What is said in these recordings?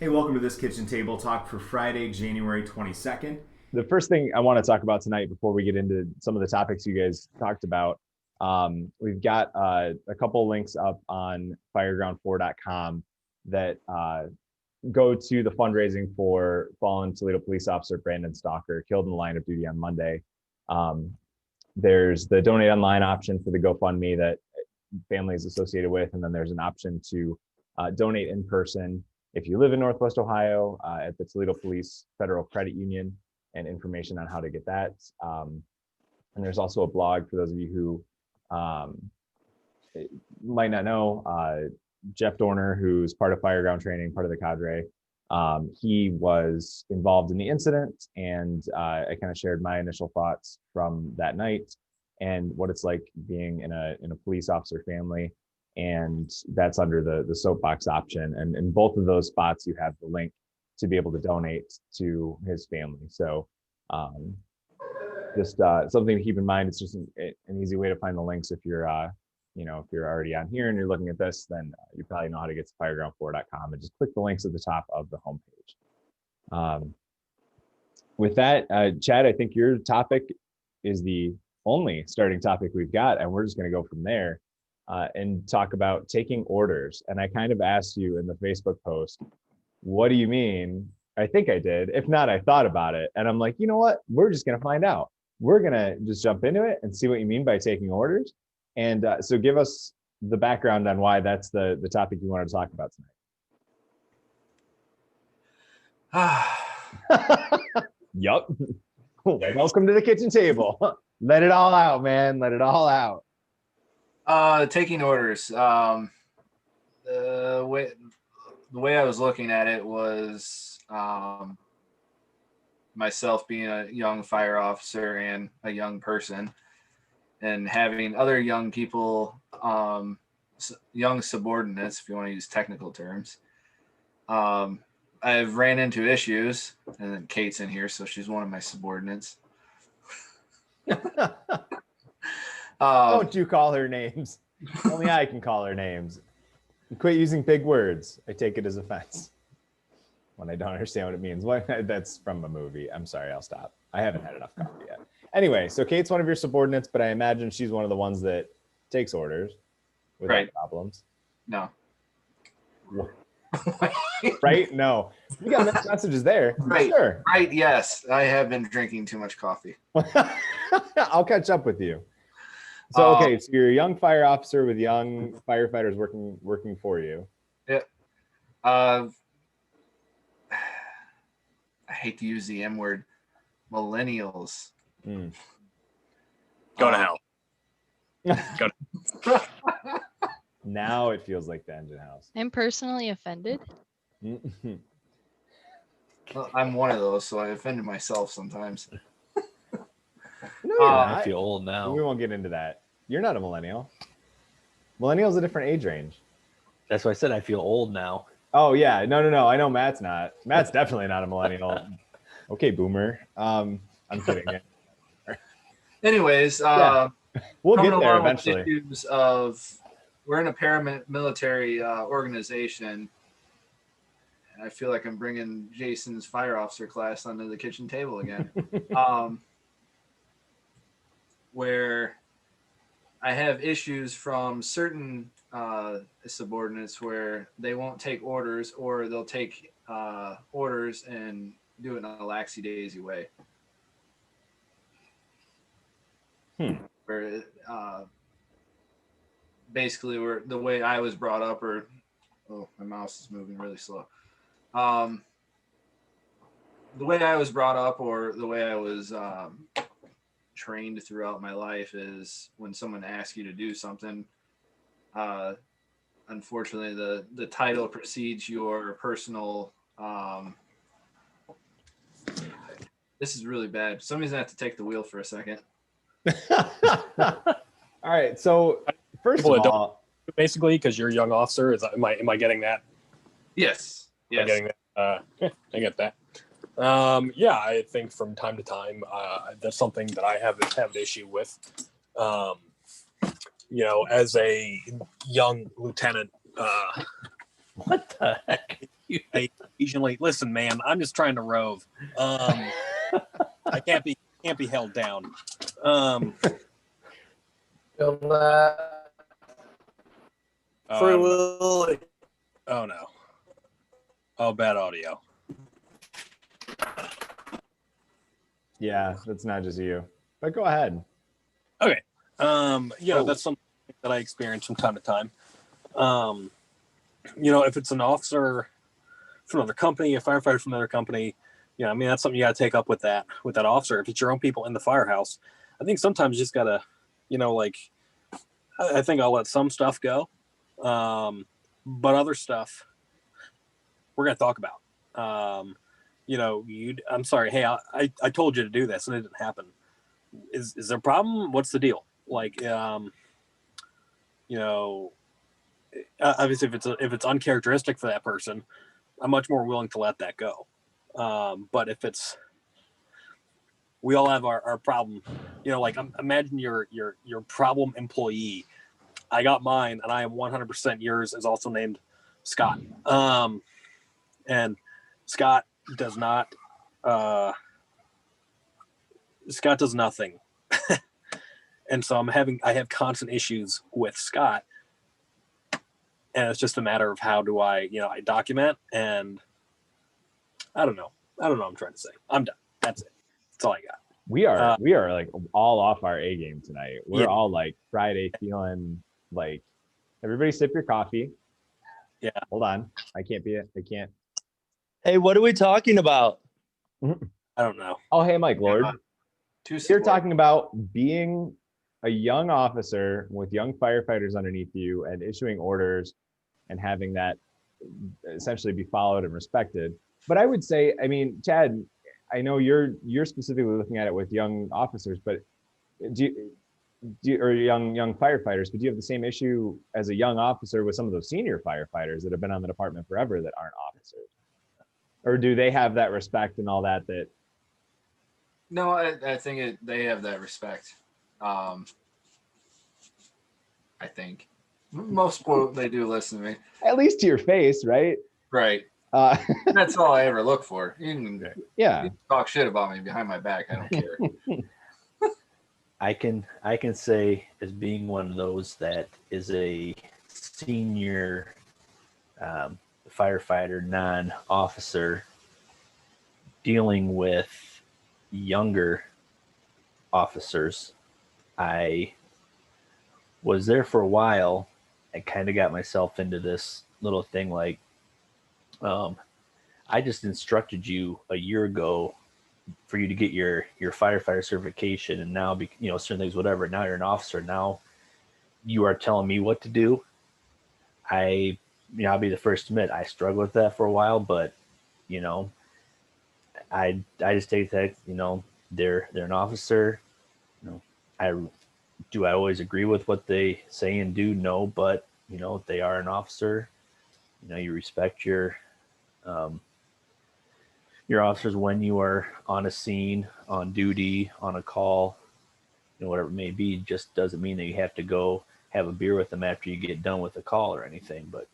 Hey, welcome to this kitchen table talk for Friday, January 22nd. The first thing I want to talk about tonight before we get into some of the topics you guys talked about, we've got a couple links up on fireground4.com that go to the fundraising for fallen Toledo police officer Brandon Stalker, killed in the line of duty on Monday. There's the donate online option for the GoFundMe that family is associated with, and then there's an option to donate in person if you live in Northwest Ohio at the Toledo Police Federal Credit Union, and information on how to get that. And there's also a blog for those of you who might not know, Jeff Dorner, who's part of Fireground training, part of the cadre. He was involved in the incident, and I kind of shared my initial thoughts from that night and what it's like being in a police officer family. And that's under the soapbox option. And in both of those spots, you have the link to be able to donate to his family. So just something to keep in mind. It's just an easy way to find the links. If you're, if you're already on here and you're looking at this, then you probably know how to get to fireground4.com and just click the links at the top of the homepage. With that, Chad, I think your topic is the only starting topic we've got, and we're just going to go from there and talk about taking orders. And I kind of asked you in the Facebook post, what do you mean? I think I did. If not, I thought about it. And I'm like, you know what? We're just going to find out. We're going to just jump into it and see what you mean by taking orders. And so give us the background on why that's the topic you wanted to talk about tonight. Yup. Welcome to the kitchen table. Let it all out, man. Let it all out. Taking orders. The way I was looking at it was myself being a young fire officer and a young person, and having other young people, young subordinates, if you want to use technical terms. I've ran into issues, and then Kate's in here, so she's one of my subordinates. Don't you call her names. Only I can call her names. Quit using big words. I take it as offense when I don't understand what it means. That's from a movie. I'm sorry, I'll stop. I haven't had enough coffee yet. Anyway, so Kate's one of your subordinates, but I imagine she's one of the ones that takes orders without Right. problems. No. Right? No. We got mixed messages there. Right. Sure. Right. Yes. I have been drinking too much coffee. I'll catch up with you. So, okay, so you're a young fire officer with young firefighters working for you. Yeah. I hate to use the M word, millennials. Mm. Go to hell. Go to Now it feels like the engine house. I'm personally offended. Well, I'm one of those, so I offended myself sometimes. No, you're not. I feel old now. We won't get into that. You're not a millennial. Millennial's a different age range. That's why I said I feel old now. Oh yeah, no. I know Matt's not. Matt's definitely not a millennial. Okay, boomer. I'm kidding. Anyways, We'll coming get there along with eventually. issues of we're in a paramilitary organization, and I feel like I'm bringing Jason's fire officer class onto the kitchen table again, where I have issues from certain subordinates where they won't take orders, or they'll take orders and do it in a laxy-daisy way. Where basically, the way I was brought up, or my mouse is moving really slow. The way I was brought up, or the way I was trained throughout my life, is when someone asks you to do something, unfortunately the title precedes your personal. This is really bad. Somebody's gonna have to take the wheel for a second. All right. So first of all, Basically, because you're a young officer, am I getting that? Yes. Am I getting that? Yeah, I get that. Yeah, I think from time to time, that's something that I have an issue with. As a young lieutenant, what the heck? occasionally. Listen, man, I'm just trying to rove. I can't be held down. Feel that. Free Willy. Oh no. Oh, bad audio. Yeah, that's not just you. But go ahead. Okay. That's something that I experience from time to time. If it's an officer from another company, a firefighter from another company, that's something you got to take up with that officer. If it's your own people in the firehouse, I think sometimes you just gotta, I think I'll let some stuff go, but other stuff we're gonna talk about. I'm sorry. Hey, I told you to do this and it didn't happen. Is there a problem? What's the deal? Obviously if it's uncharacteristic for that person, I'm much more willing to let that go. But if we all have our problem, imagine your problem employee. I got mine and I am 100% yours is also named Scott. And Scott does not, Scott does nothing. And so I have constant issues with Scott, and it's just a matter of how do I document, and I don't know what I'm trying to say. I'm done. That's it. That's all I got. We are like all off our A game tonight. We're all like Friday feeling like everybody sip your coffee. Yeah. Hold on. I can't. Hey, what are we talking about? I don't know. Oh, hey, Mike Lord. You're You're talking about being a young officer with young firefighters underneath you and issuing orders and having that essentially be followed and respected. But I would say, I mean, Chad, I know you're specifically looking at it with young officers, but or young firefighters, but do you have the same issue as a young officer with some of those senior firefighters that have been on the department forever that aren't officers? Or do they have that respect and all that? No, I think they have that respect. I think most people, they do listen to me. At least to your face, right? Right. That's all I ever look for. You can talk shit about me behind my back. I don't care. I can say, as being one of those that is a senior firefighter, non-officer, dealing with younger officers. I was there for a while. I kind of got myself into this little thing like, I just instructed you a year ago for you to get your firefighter certification, and now certain things, whatever. Now you're an officer. Now you are telling me what to do. I'll be the first to admit I struggled with that for a while, but I just take that they're an officer. I always agree with what they say and do? No, but they are an officer. You respect your officers when you are on a scene, on duty, on a call, whatever it may be. Just doesn't mean that you have to go have a beer with them after you get done with the call or anything. But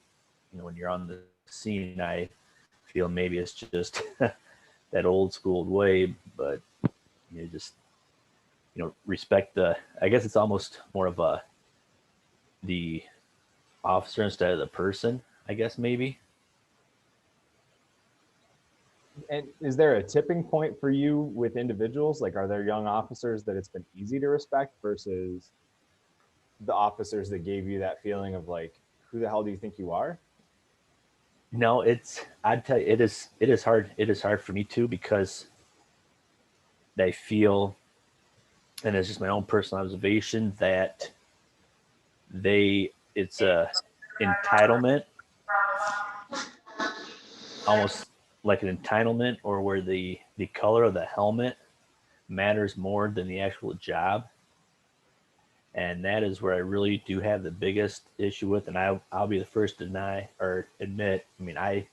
when you're on the scene, I feel maybe it's just that old school way, but respect I guess it's almost more of the officer instead of the person, I guess, maybe. And is there a tipping point for you with individuals? Like, are there young officers that it's been easy to respect versus the officers that gave you that feeling of like, who the hell do you think you are? No, I'd tell you, it is hard. It is hard for me too, because I feel, and it's just my own personal observation, that it's a entitlement, almost like an entitlement, or where the color of the helmet matters more than the actual job. And that is where I really do have the biggest issue with, and I'll be the first to deny or admit, I mean, I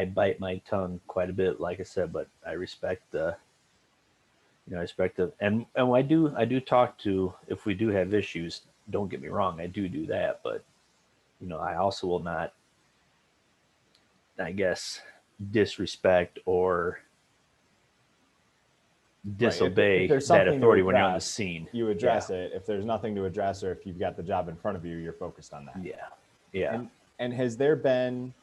bite my tongue quite a bit, like I said, but I respect and I do talk to, if we do have issues, don't get me wrong, I do that, but I also will not, I guess, disrespect or If disobey there's that something to authority when you're on the address, scene. you address it. If there's nothing to address, or if you've got the job in front of you, you're focused on that. Yeah. And has there been,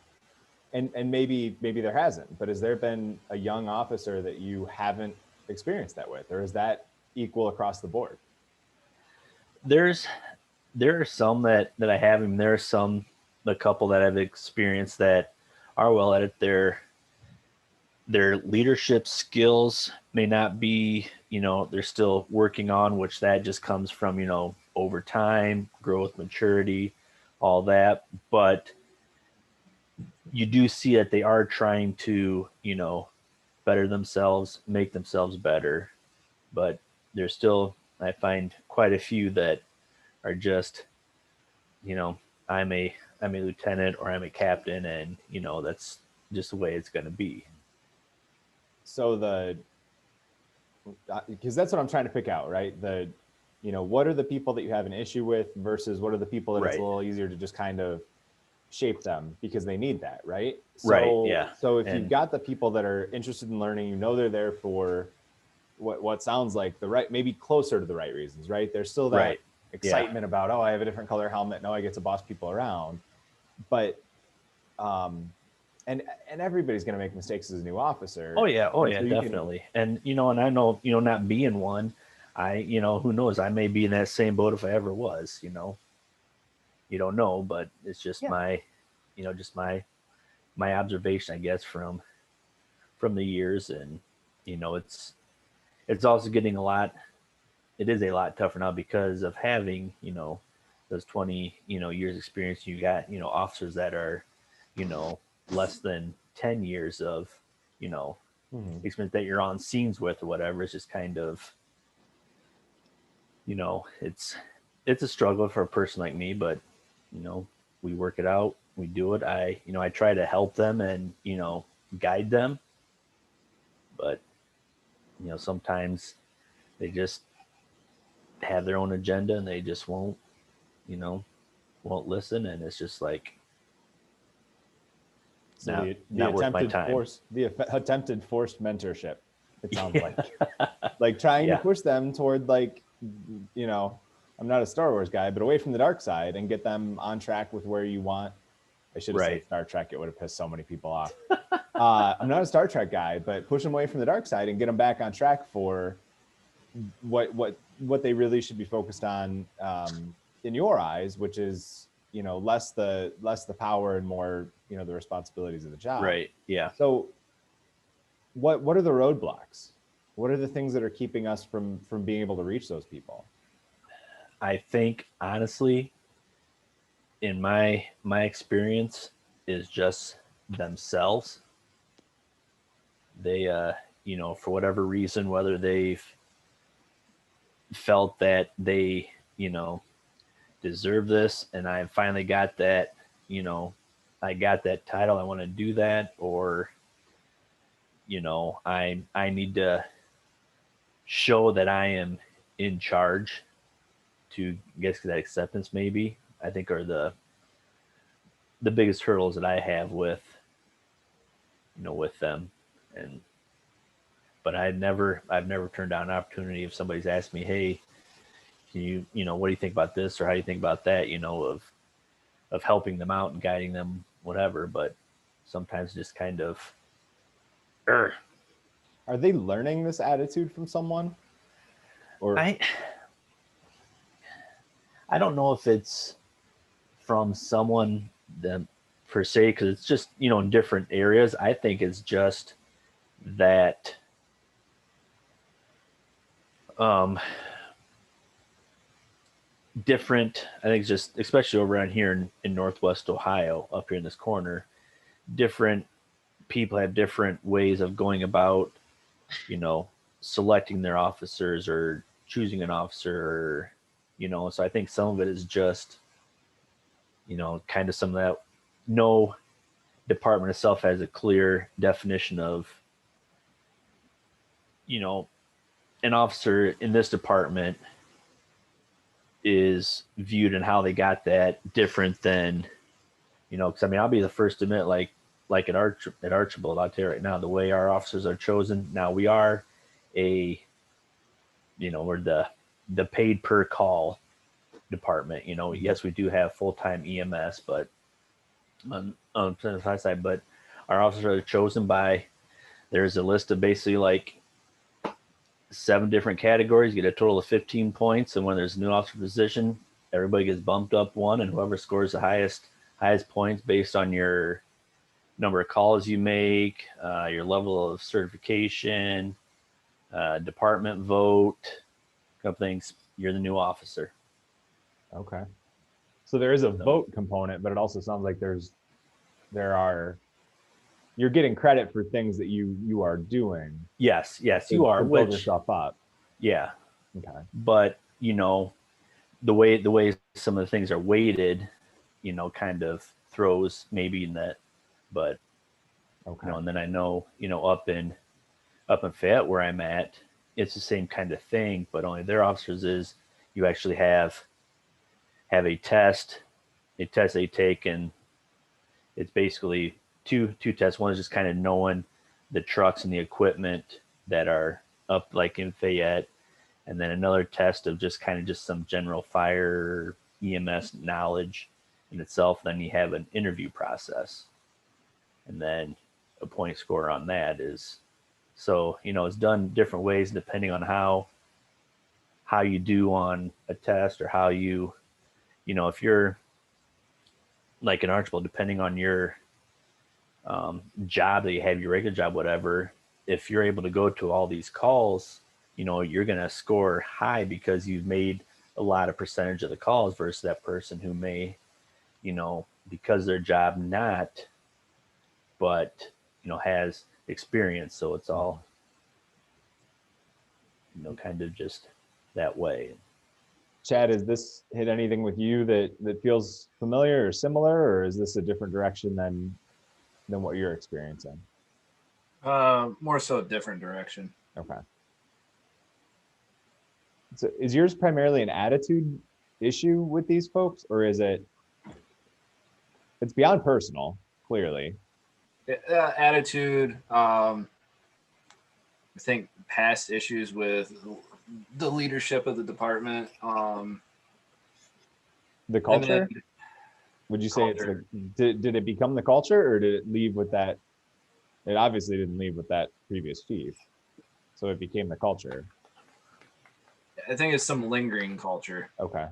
and maybe there hasn't, but has there been a young officer that you haven't experienced that with, or is that equal across the board? There are some that I have, and there are a couple that I've experienced that are well at it. Their leadership skills may not be, they're still working on, which that just comes from, over time, growth, maturity, all that. But you do see that they are trying to, better themselves, make themselves better. But there's still, I find quite a few that are just, I'm a lieutenant or I'm a captain, and that's just the way it's going to be. So because that's what I'm trying to pick out, right? What are the people that you have an issue with versus what are the people that it's a little easier to just kind of shape them because they need that, right? Right. Yeah. So if you've got the people that are interested in learning, they're there for what sounds like maybe closer to the right reasons, right? There's still that excitement about, I have a different color helmet. Now I get to boss people around. But, and everybody's going to make mistakes as a new officer. Oh yeah, definitely. And, and I know, not being one, who knows, I may be in that same boat if I ever was, you don't know, but it's just my observation, I guess, from the years. And, it's also getting it is a lot tougher now because of having, those 20, years experience. You got, officers that are, less than 10 years of, experience that you're on scenes with or whatever. It's just kind of, it's a struggle for a person like me, but, we work it out, we do it. I try to help them and, guide them, but, sometimes they just have their own agenda and they just won't listen. And it's just like, so not worth my time. The attempted forced mentorship, it sounds like trying to push them toward I'm not a Star Wars guy, but away from the dark side and get them on track with where you want. I should have said Star Trek. It would have pissed so many people off. I'm not a Star Trek guy, but push them away from the dark side and get them back on track for what they really should be focused on in your eyes, which is, less the power and more, the responsibilities of the job. Right. Yeah. So what are the roadblocks? What are the things that are keeping us from being able to reach those people? I think honestly, in my experience, is just themselves. They, for whatever reason, whether they've felt that they, deserve this, and I finally got that, I got that title, I want to do that, or, I need to show that I am in charge to get that acceptance, maybe, I think are the biggest hurdles that I have with, with them. But I've never turned down an opportunity if somebody's asked me, hey, can you, what do you think about this? Or how do you think about that? Of helping them out and guiding them, whatever. But sometimes just kind of, Are they learning this attitude from someone? Or I don't know if it's from someone that per se, because it's just, in different areas. I think it's just that different, I think just especially over around here in Northwest Ohio, up here in this corner, different people have different ways of going about, selecting their officers or choosing an officer, or, so I think some of it is just, kind of some of that. No department itself has a clear definition of, an officer in this department is viewed and how they got that different than, because I'll be the first to admit, like, like at Archibald, I'll tell you right now, the way our officers are chosen. Now we are we're the paid per call department. Yes, we do have full-time EMS, but on the high side, but our officers are chosen by, there's a list of basically like 7 different categories, you get a total of 15 points. And when there's a new officer position, everybody gets bumped up 1, and whoever scores the highest points based on your number of calls you make, your level of certification, department vote, a couple things, you're the new officer. Okay. So there is a vote component, but it also sounds like you're getting credit for things that you are doing. Yes, you are. To build yourself up. Yeah. Okay. But the way some of the things are weighted, kind of throws maybe in that. But okay. And then I know, up in Fayette where I'm at, it's the same kind of thing, but only their officers is you actually have a test they take, and it's basically two tests. One is just kind of knowing the trucks and the equipment that are up like in Fayette, and then another test of just some general fire EMS knowledge in itself. Then you have an interview process, and then a point score on that is, so it's done different ways depending on how you do on a test, or how you if you're like an Archibald, depending on your job that you have, your regular job, whatever, if you're able to go to all these calls, you're going to score high because you've made a lot of percentage of the calls versus that person who may, because their job not, but, has experience. So it's all, kind of just that way. Chad, has this hit anything with you that feels familiar or similar, or is this a different direction than what you're experiencing? More so different direction. Okay. So is yours primarily an attitude issue with these folks, or is it's beyond personal, clearly? Attitude. I think past issues with the leadership of the department. The culture? Then, would you say culture. Did it become the culture, or did it leave with that? It obviously didn't leave with that previous chief, so it became the culture. I think it's some lingering culture. Okay.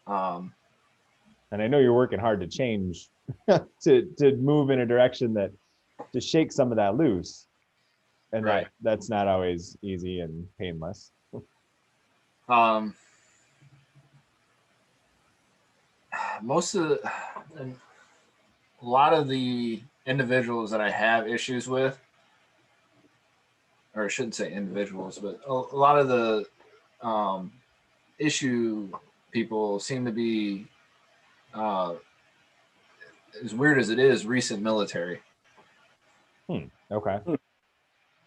And I know you're working hard to change, to move in a direction to shake some of that loose, and right. That's not always easy and painless. A lot of the individuals that I have issues with, or I shouldn't say individuals, but a lot of the issue people seem to be, as weird as it is, recent military. Okay.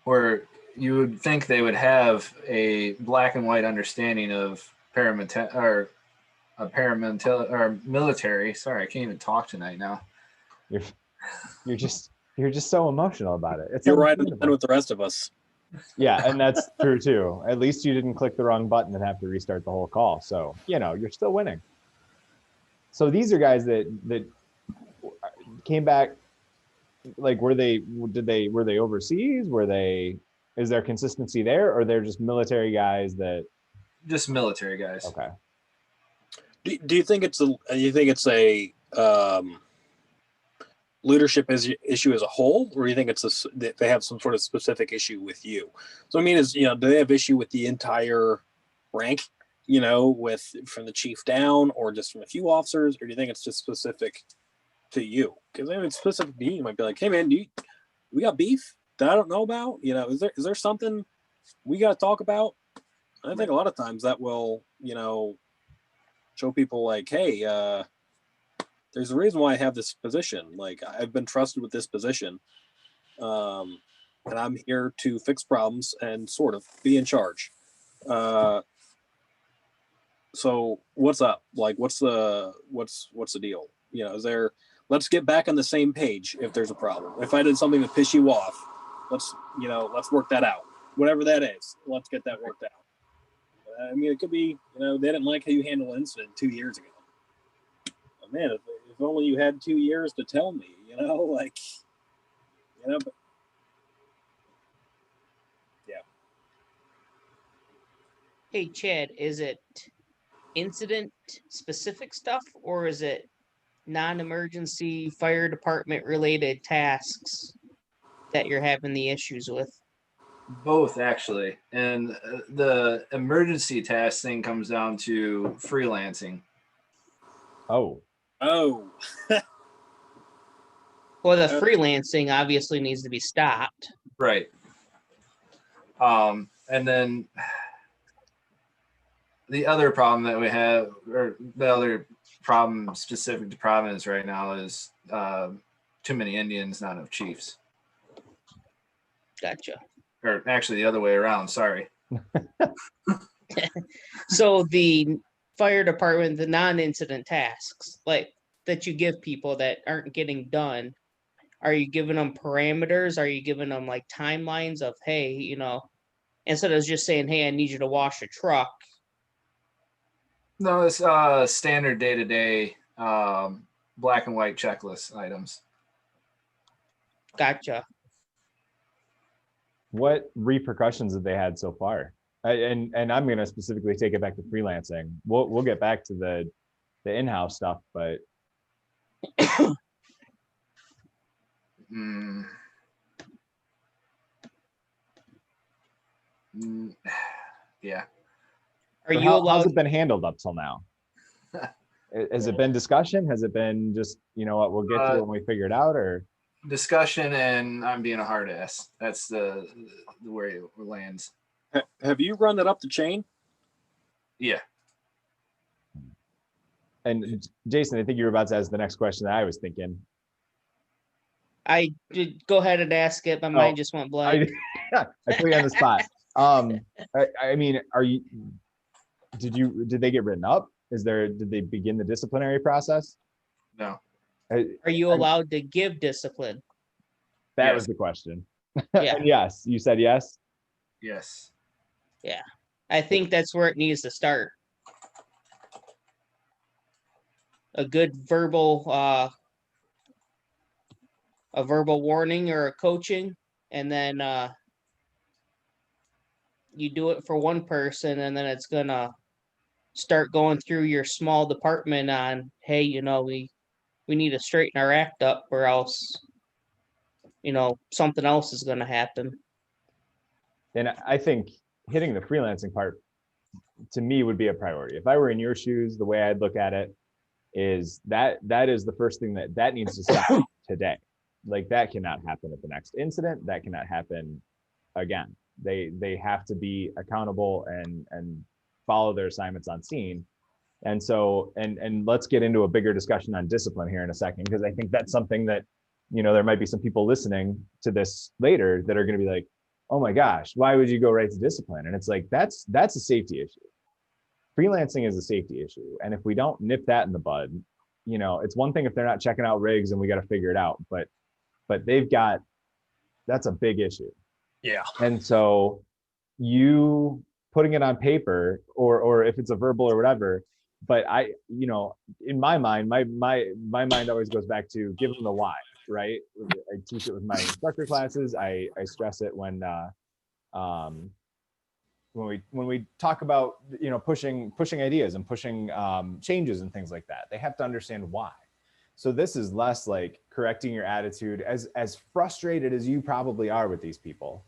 Where you would think they would have a black and white understanding of military. Sorry, I can't even talk tonight now. You're just so emotional about it. You're right in line with the rest of us. Yeah, and that's true too. At least you didn't click the wrong button and have to restart the whole call. So you're still winning. So these are guys that came back. Like, were they overseas? Is there consistency there, or they're just military guys that? Just military guys. Okay. Do you think it's a leadership issue as a whole, or do you think that they have some sort of specific issue with you? So I mean, do they have issue with the entire rank, from the chief down, or just from a few officers, or do you think it's just specific to you? Because if it's specific to you, you might be like, hey man, we got beef that I don't know about? Is there something we got to talk about? And I think a lot of times that will, show people like, hey, there's a reason why I have this position. Like, I've been trusted with this position, and I'm here to fix problems and sort of be in charge. So what's up? Like, what's the deal? Is there let's get back on the same page if there's a problem. If I did something to piss you off, let's work that out. Whatever that is, let's get that worked out. I mean, it could be, they didn't like how you handled an incident 2 years ago. Oh, man, if only you had 2 years to tell me, but yeah. Hey, Chad, is it incident specific stuff or is it non-emergency fire department related tasks that you're having the issues with? Both, actually. And the emergency task thing comes down to freelancing. Oh, Oh, Well, the freelancing obviously needs to be stopped. Right. And then the other problem that we have, or the other problem specific to Providence right now, is too many Indians, not enough chiefs. Gotcha. Or actually the other way around, sorry. So the fire department, the non-incident tasks, like that you give people that aren't getting done, are you giving them parameters? Are you giving them like timelines of, hey, instead of just saying, hey, I need you to wash a truck? No, it's standard day-to-day black and white checklist items. Gotcha. what repercussions have they had so far? And I'm going to specifically take it back to freelancing. We'll get back to the in-house stuff, but Yeah. how's it been handled up till now? Has it been discussion? Has it been just, what, we'll get to it when we figure it out, or? Discussion and I'm being a hard ass. That's the where it lands. have you run that up the chain? Yeah. And Jason, I think you were about to ask the next question that I was thinking. I did go ahead and ask it. My mind just went blank. I put you on the spot. I mean, did they get written up? Did they begin the disciplinary process? No. Are you allowed to give discipline? That Yes. was the question. Yeah. And yes, you said yes. Yes. Yeah. I think that's where it needs to start. A good verbal warning or a coaching, and then you do it for one person, and then it's gonna start going through your small department on, hey, we need to straighten our act up, or else something else is going to happen. And I think hitting the freelancing part, to me, would be a priority. If I were in your shoes, the way I'd look at it is that is the first thing that needs to stop today. Like, that cannot happen at the next incident. That cannot happen again. They have to be accountable and follow their assignments on scene. And so, and let's get into a bigger discussion on discipline here in a second, because I think that's something that, there might be some people listening to this later that are going to be like, oh my gosh, why would you go right to discipline? And it's like, that's a safety issue. Freelancing is a safety issue. And if we don't nip that in the bud, it's one thing if they're not checking out rigs and we got to figure it out, but that's a big issue. Yeah. And so you putting it on paper, or if it's a verbal or whatever, but in my mind, my mind always goes back to give them the why, right? I teach it with my instructor classes. I stress it when we talk about, pushing ideas and pushing changes and things like that. They have to understand why. So this is less like correcting your attitude, as frustrated as you probably are with these people.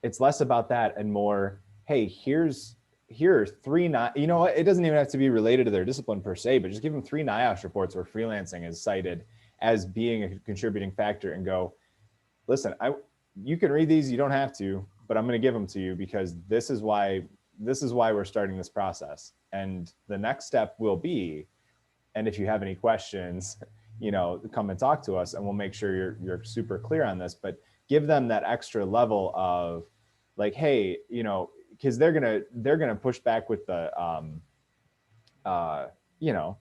It's less about that and more, hey, here are 3 it doesn't even have to be related to their discipline per se, but just give them 3 NIOSH reports where freelancing is cited as being a contributing factor, and go, listen, you can read these, you don't have to, but I'm going to give them to you because this is why we're starting this process. And the next step will be, and if you have any questions, come and talk to us and we'll make sure you're super clear on this, but give them that extra level of like, hey, because they're gonna push back with the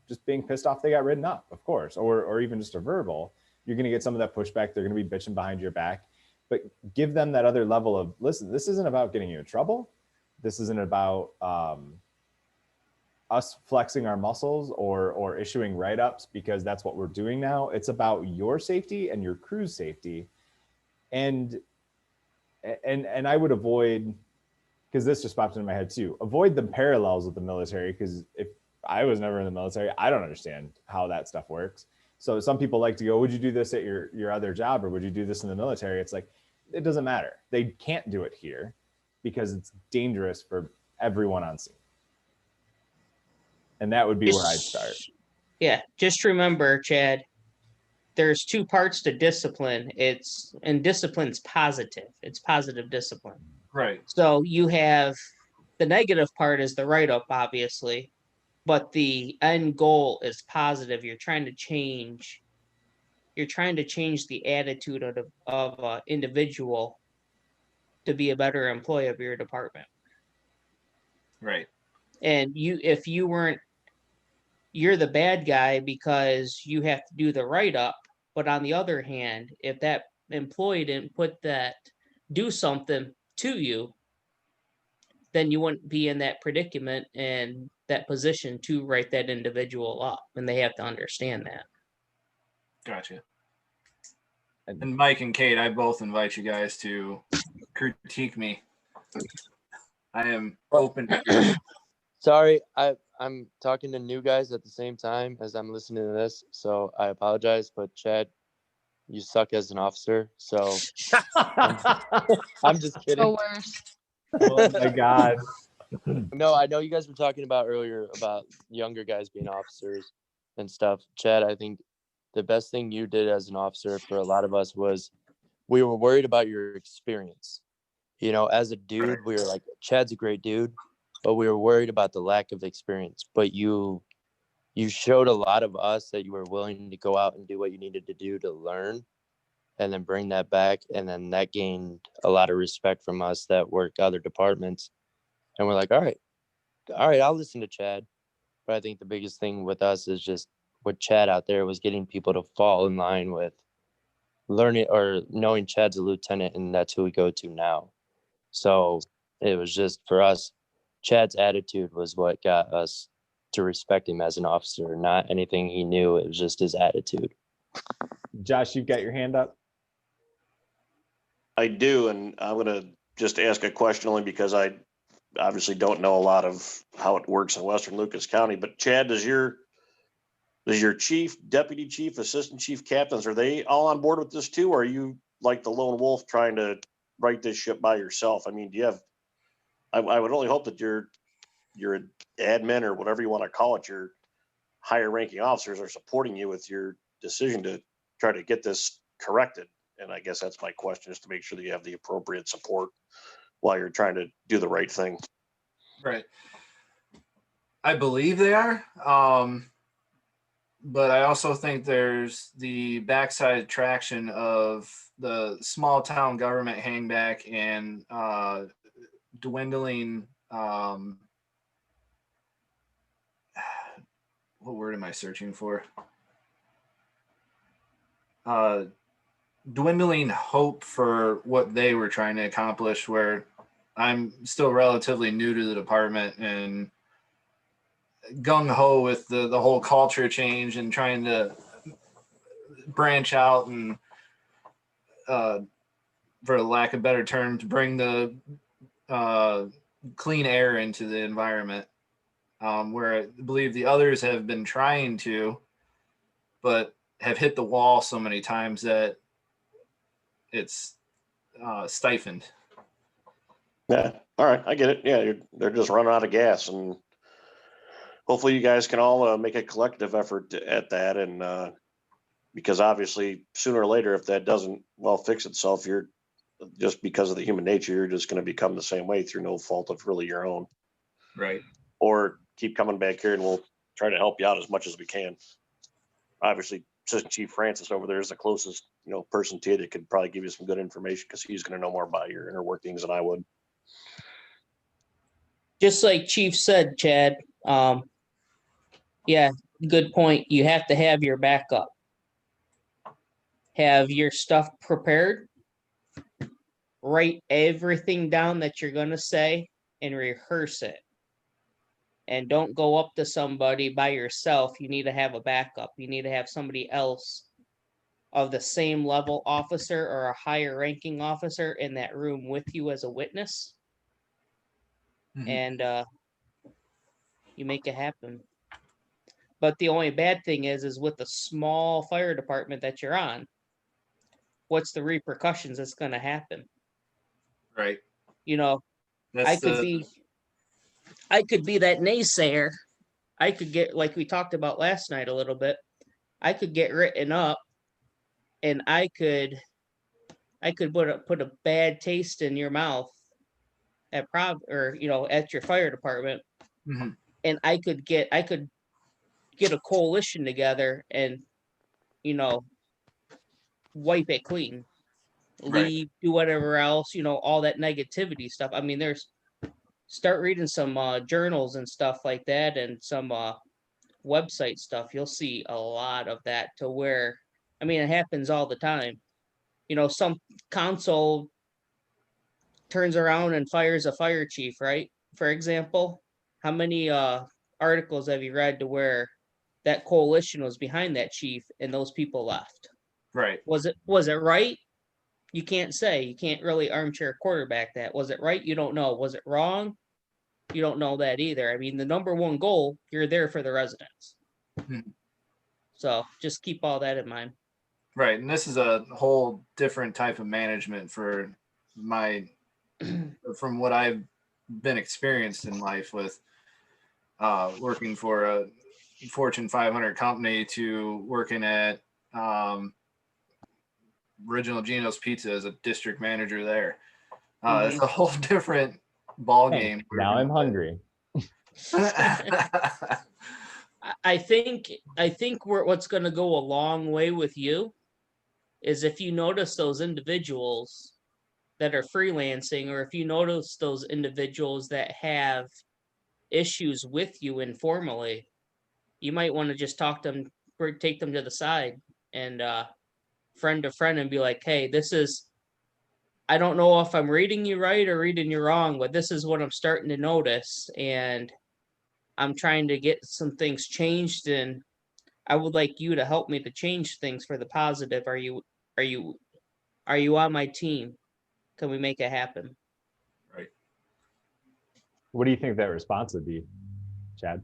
just being pissed off they got written up, of course, or even just a verbal, you're going to get some of that pushback. They're going to be bitching behind your back, but give them that other level of, listen, this isn't about getting you in trouble. This isn't about us flexing our muscles or issuing write-ups because that's what we're doing now. It's about your safety and your crew's safety. And I would avoid, because this just popped into my head too, avoid the parallels with the military, because if I was never in the military, I don't understand how that stuff works. So some people like to go, would you do this at your other job, or would you do this in the military? It's like, it doesn't matter. They can't do it here because it's dangerous for everyone on scene. And that would be where I'd start. Yeah, just remember, Chad, there's two parts to discipline. And discipline's positive. It's positive discipline. Right. So you have the negative part is the write-up, obviously, but the end goal is positive. You're trying to change the attitude of an individual to be a better employee of your department. Right. And you're the bad guy because you have to do the write-up. But on the other hand, if that employee didn't do something to you, then you wouldn't be in that predicament and that position to write that individual up. And they have to understand that. Gotcha. And Mike and Kate, I both invite you guys to critique me. I am open. Sorry, I'm talking to new guys at the same time as I'm listening to this, so I apologize. But Chad, you suck as an officer. So I'm just kidding. The worst. Oh my God. No, I know you guys were talking about earlier about younger guys being officers and stuff. Chad, I think the best thing you did as an officer for a lot of us was we were worried about your experience. As a dude, we were like, Chad's a great dude, but we were worried about the lack of experience. But you showed a lot of us that you were willing to go out and do what you needed to do to learn and then bring that back. And then that gained a lot of respect from us that work other departments. And we're like, all right, I'll listen to Chad. But I think the biggest thing with us is just with Chad out there was getting people to fall in line with learning or knowing Chad's a lieutenant, and that's who we go to now. So it was just for us, Chad's attitude was what got us to respect him as an officer, not anything he knew. It was just his attitude. Josh, you've got your hand up. I do, and I'm going to just ask a question only because I obviously don't know a lot of how it works in Western Lucas County. But Chad, does your chief, deputy chief, assistant chief captains, are they all on board with this too? Or are you like the lone wolf trying to right this ship by yourself? I mean, do you have, I would only hope that your admin or whatever you want to call it, your higher ranking officers are supporting you with your decision to try to get this corrected. And I guess that's my question, is to make sure that you have the appropriate support while you're trying to do the right thing. Right. I believe they are. But I also think there's the backside traction of the small town government hangback and dwindling. What word am I searching for? Dwindling hope for what they were trying to accomplish, where I'm still relatively new to the department and gung-ho with the whole culture change and trying to branch out and for lack of better term, to bring the clean air into the environment, where I believe the others have been trying to, but have hit the wall so many times that it's stifled. Yeah. All right. I get it. Yeah. They're just running out of gas, and hopefully you guys can all make a collective effort at that. And because obviously sooner or later, if that doesn't fix itself, you're just, because of the human nature, you're just going to become the same way through no fault of really your own. Right. Or keep coming back here and we'll try to help you out as much as we can. Obviously, Assistant Chief Francis over there is the closest, person to you that could probably give you some good information, because he's going to know more about your inner workings than I would. Just like Chief said, Chad, Yeah, good point. You have to have your backup. Have your stuff prepared. Write everything down that you're gonna say and rehearse it. And don't go up to somebody by yourself. You need to have a backup. You need to have somebody else of the same level officer or a higher ranking officer in that room with you as a witness. And you make it happen. But the only bad thing is with the small fire department that you're on, what's the repercussions that's going to happen? Right. You know, That's I could be that naysayer. I could get, like we talked about last night a little bit, I could get written up, and I could put a bad taste in your mouth at at your fire department, and I could get a coalition together and wipe it clean, leave, do whatever else, all that negativity stuff. I mean, start reading some journals and stuff like that, and some website stuff. You'll see a lot of that, to where, I mean, it happens all the time. Some console turns around and fires a fire chief, right? For example, how many articles have you read to where that coalition was behind that chief and those people left? Right. Was it right? You can't say. You can't really armchair quarterback that. Was it right? You don't know. Was it wrong? You don't know that either. I mean, the number one goal, you're there for the residents. So just keep all that in mind. Right. And this is a whole different type of management from what I've been experienced in life with working for a Fortune 500 company to working at Original Gino's Pizza as a district manager there. It's a whole different ball game. Now I'm hungry. I think what's going to go a long way with you is if you notice those individuals that are freelancing, or if you notice those individuals that have issues with you informally, you might want to just talk to them, or take them to the side and friend to friend and be like, hey, I don't know if I'm reading you right or reading you wrong, but this is what I'm starting to notice, and I'm trying to get some things changed, and I would like you to help me to change things for the positive. Are you on my team? Can we make it happen? Right. What do you think that response would be, Chad?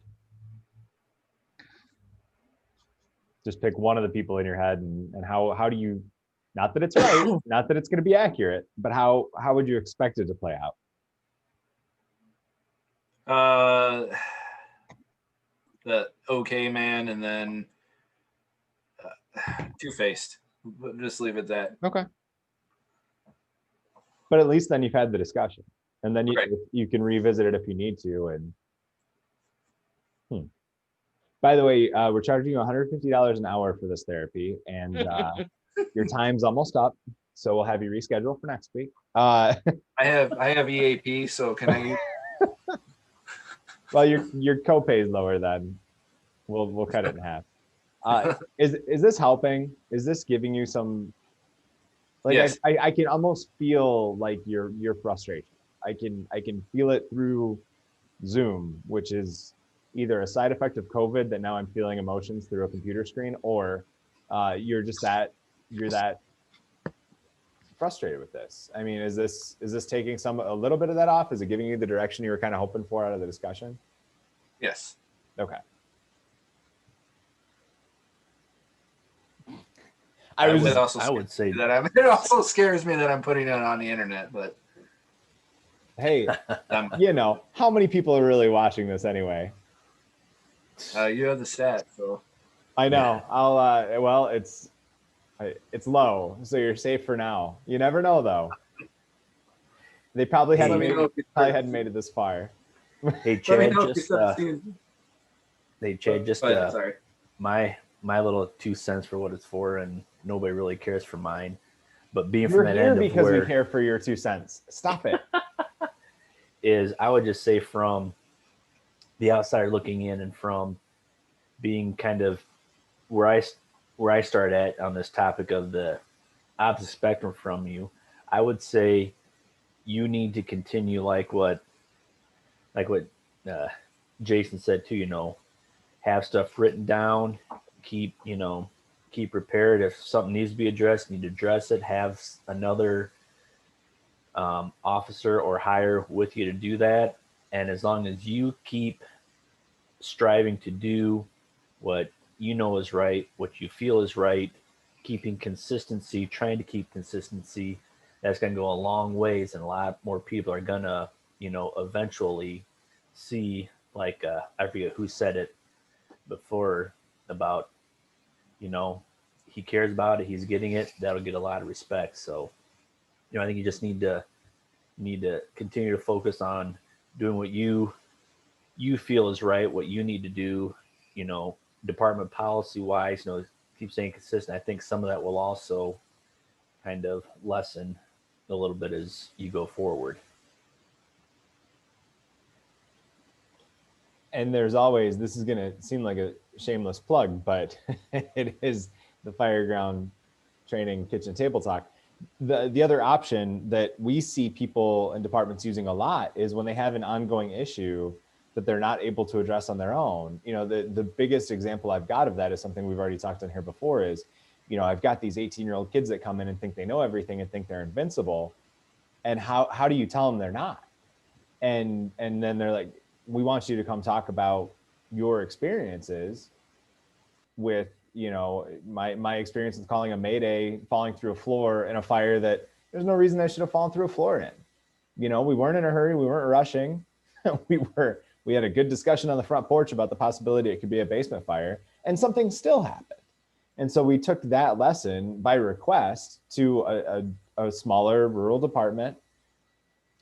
Just pick one of the people in your head, and how do you, not that it's right, not that it's going to be accurate, but how would you expect it to play out? The okay man, and then two-faced. Just leave it at that. Okay. But at least then you've had the discussion, and then you can revisit it if you need to. And by the way, we're charging you $150 an hour for this therapy, and your time's almost up, so we'll have you reschedule for next week. I have EAP, so can I? Well, your copay is lower, then we'll cut it in half. Is this helping? Is this giving you some? Like, yes. I can almost feel like your frustration. I can feel it through Zoom, which is either a side effect of COVID that now I'm feeling emotions through a computer screen, or you're that frustrated with this. I mean, is this taking a little bit of that off? Is it giving you the direction you were kind of hoping for out of the discussion? Yes. Okay. I would say that it also scares me that I'm putting it on the internet, but hey, how many people are really watching this anyway? You have the stat, so I know. I'll well, it's low, so you're safe for now. You never know, though. They probably hadn't made it this far. Hey, Chad, sorry. My little 2 cents for what it's for, and nobody really cares for mine. But being from that end of because we care for your 2 cents. Stop it. I would just say, from the outsider looking in, and from being kind of where I start at on this topic of the opposite spectrum from you, I would say you need to continue like what uh, Jason said too. Have stuff written down, keep prepared. If something needs to be addressed, need to address it. Have another officer or hire with you to do that. And as long as you keep striving to do what you know is right, what you feel is right, keeping consistency, trying to keep consistency, that's going to go a long ways, and a lot more people are going to, eventually see, like, I forget who said it before about, he cares about it, he's getting it, that'll get a lot of respect. So, I think you just need to continue to focus on doing what you feel is right, what you need to do, department policy wise, keep staying consistent. I think some of that will also kind of lessen a little bit as you go forward. And there's always, this is going to seem like a shameless plug, but it is the Fireground training kitchen table talk. The other option that we see people and departments using a lot is when they have an ongoing issue that they're not able to address on their own. The biggest example I've got of that is something we've already talked on here before is, I've got these 18-year-old kids that come in and think they know everything and think they're invincible. And how do you tell them they're not? And then they're like, we want you to come talk about your experiences with, my experience with calling a mayday, falling through a floor in a fire that there's no reason I should have fallen through a floor in. We weren't in a hurry. We weren't rushing. We had a good discussion on the front porch about the possibility it could be a basement fire, and something still happened. And so we took that lesson by request to a smaller rural department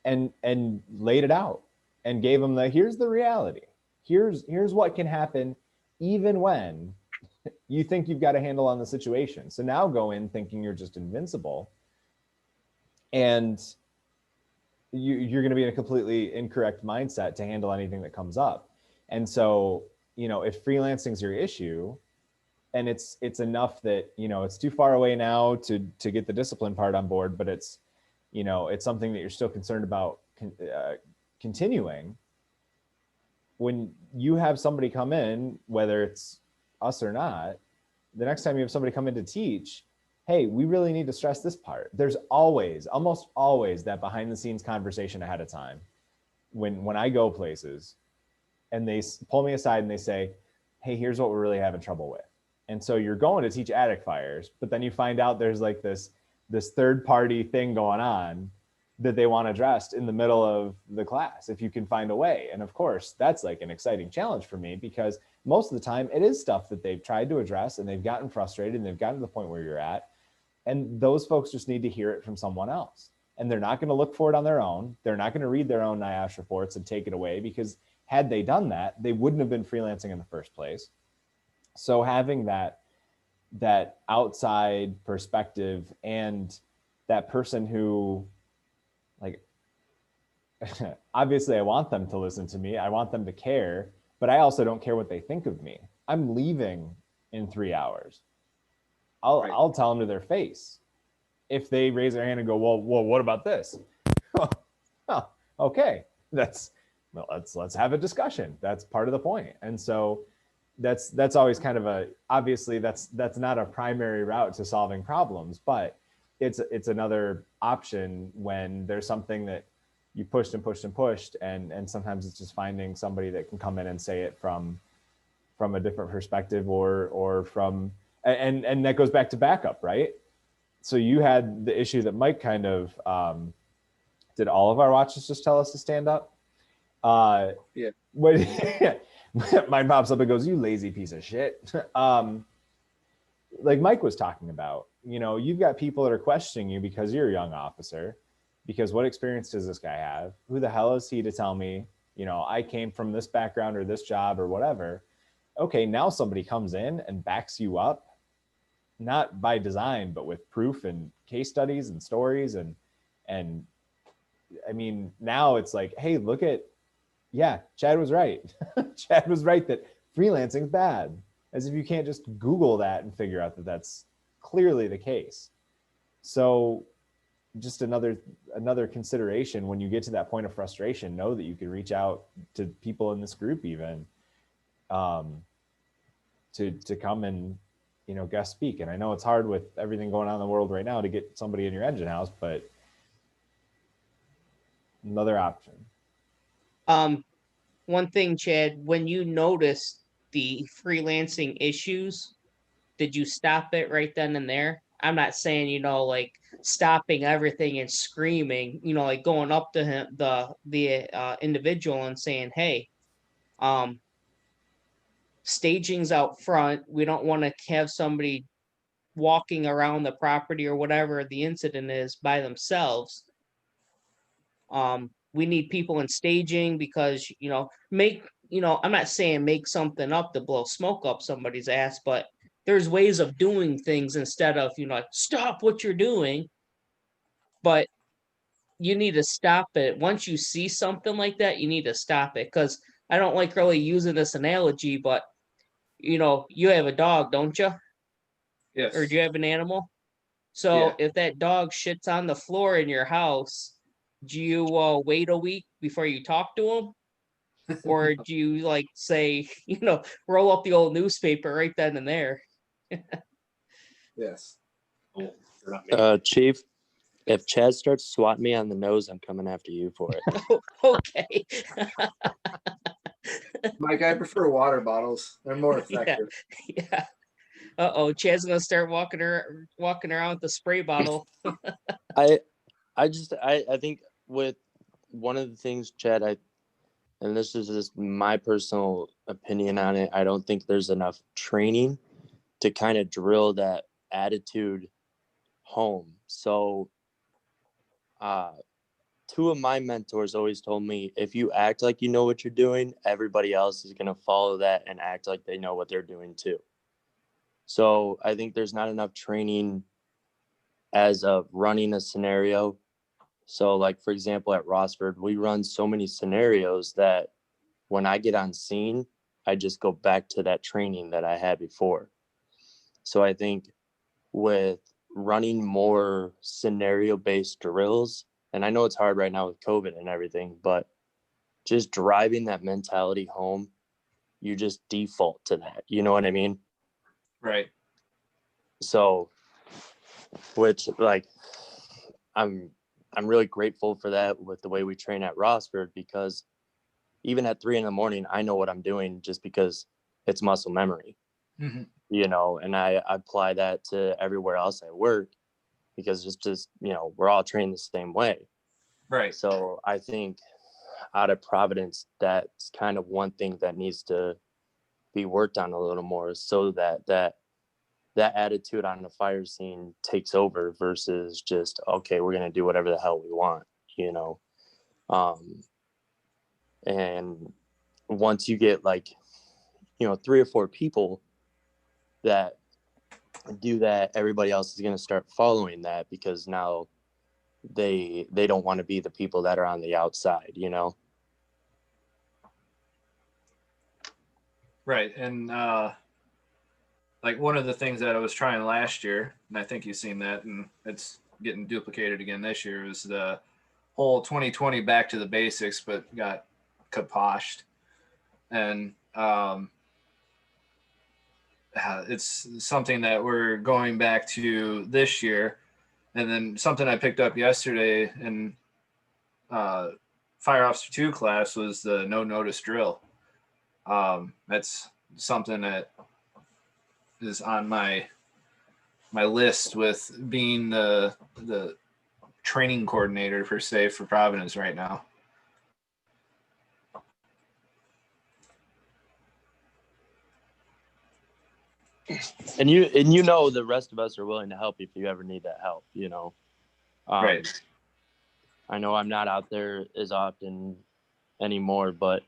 and laid it out and gave them here's the reality. Here's what can happen even when you think you've got a handle on the situation. So now go in thinking you're just invincible, and you're going to be in a completely incorrect mindset to handle anything that comes up. And so, if freelancing is your issue, and it's enough that, it's too far away now to get the discipline part on board, but it's something that you're still concerned about continuing. When you have somebody come in, whether it's us or not, the next time you have somebody come in to teach, hey, we really need to stress this part. There's almost always that behind the scenes conversation ahead of time. When I go places and they pull me aside and they say, hey, here's what we're really having trouble with. And so you're going to teach attic fires, but then you find out there's like this third party thing going on that they want addressed in the middle of the class, if you can find a way. And of course, that's like an exciting challenge for me, because most of the time it is stuff that they've tried to address and they've gotten frustrated and they've gotten to the point where you're at. And those folks just need to hear it from someone else. And they're not going to look for it on their own. They're not going to read their own NIOSH reports and take it away, because had they done that, they wouldn't have been freelancing in the first place. So having that outside perspective and that person who, like, obviously I want them to listen to me. I want them to care, but I also don't care what they think of me. I'm leaving in 3 hours. I'll tell them to their face. If they raise their hand and go, well, what about this? Oh, okay. Let's have a discussion. That's part of the point. And so that's always kind of obviously that's not a primary route to solving problems, but it's another option when there's something that you pushed and pushed and pushed, and sometimes it's just finding somebody that can come in and say it from a different perspective or from, and that goes back to backup, right? So you had the issue that Mike kind of, did all of our watches just tell us to stand up? Yeah. Mine pops up and goes, you lazy piece of shit. Like Mike was talking about, you've got people that are questioning you because you're a young officer, because what experience does this guy have? Who the hell is he to tell me, I came from this background or this job or whatever. Okay, now somebody comes in and backs you up, not by design, but with proof and case studies and stories. And I mean, now it's like, hey, look at, yeah, Chad was right. Chad was right that freelancing's bad, as if you can't just Google that and figure out that that's clearly the case. So just another consideration when you get to that point of frustration, know that you can reach out to people in this group even to come and, you know, guest speak. And I know it's hard with everything going on in the world right now to get somebody in your engine house, but another option. One thing, Chad, when you noticed the freelancing issues, did you stop it right then and there? I'm not saying, you know, like stopping everything and screaming, you know, like going up to him, the individual and saying, hey, staging's out front. We don't want to have somebody walking around the property or whatever the incident is by themselves. We need people in staging because, you know, I'm not saying make something up to blow smoke up somebody's ass, but there's ways of doing things instead of, you know, like, stop what you're doing. But you need to stop it. Once you see something like that, you need to stop it. Because I don't like really using this analogy, but, you know, you have a dog, don't you? Yes. Or do you have an animal? So Yeah. if that dog shits on the floor in your house, do you wait a week before you talk to him? Or do you like say, you know, roll up the old newspaper right then and there? Yes. Chief, if Chad starts swatting me on the nose, I'm coming after you for it. Okay. Mike, I prefer water bottles. They're more effective. Yeah. Chad's gonna start walking around with the spray bottle. I think with one of the things, Chad, and this is just my personal opinion on it, I don't think there's enough training to kind of drill that attitude home. So two of my mentors always told me, if you act like you know what you're doing, everybody else is going to follow that and act like they know what they're doing too. So I think there's not enough training as of running a scenario. So like, for example, at Rossford, we run so many scenarios that when I get on scene, I just go back to that training that I had before. So I think with running more scenario-based drills, and I know it's hard right now with COVID and everything, but just driving that mentality home, you just default to that. You know what I mean? Right. So, which like, I'm really grateful for that with the way we train at Rossford, because even at 3 a.m, I know what I'm doing just because it's muscle memory, you know, and I apply that to everywhere else I work because it's just, you know, we're all trained the same way. Right. So I think out of Providence, that's kind of one thing that needs to be worked on a little more, so that attitude on the fire scene takes over versus just, okay, we're going to do whatever the hell we want, you know? And once you get like, you know, 3 or 4 people that do that, everybody else is going to start following that, because now they don't want to be the people that are on the outside, you know? Right. And like one of the things that I was trying last year, and I think you've seen that, and it's getting duplicated again this year, was the whole 2020 back to the basics, but got kaposhed. And it's something that we're going back to this year. And then something I picked up yesterday in Fire Officer 2 class was the no notice drill. That's something that is on my list with being the training coordinator per se for Providence right now. And you know, the rest of us are willing to help if you ever need that help, you know? Right. I know I'm not out there as often anymore, but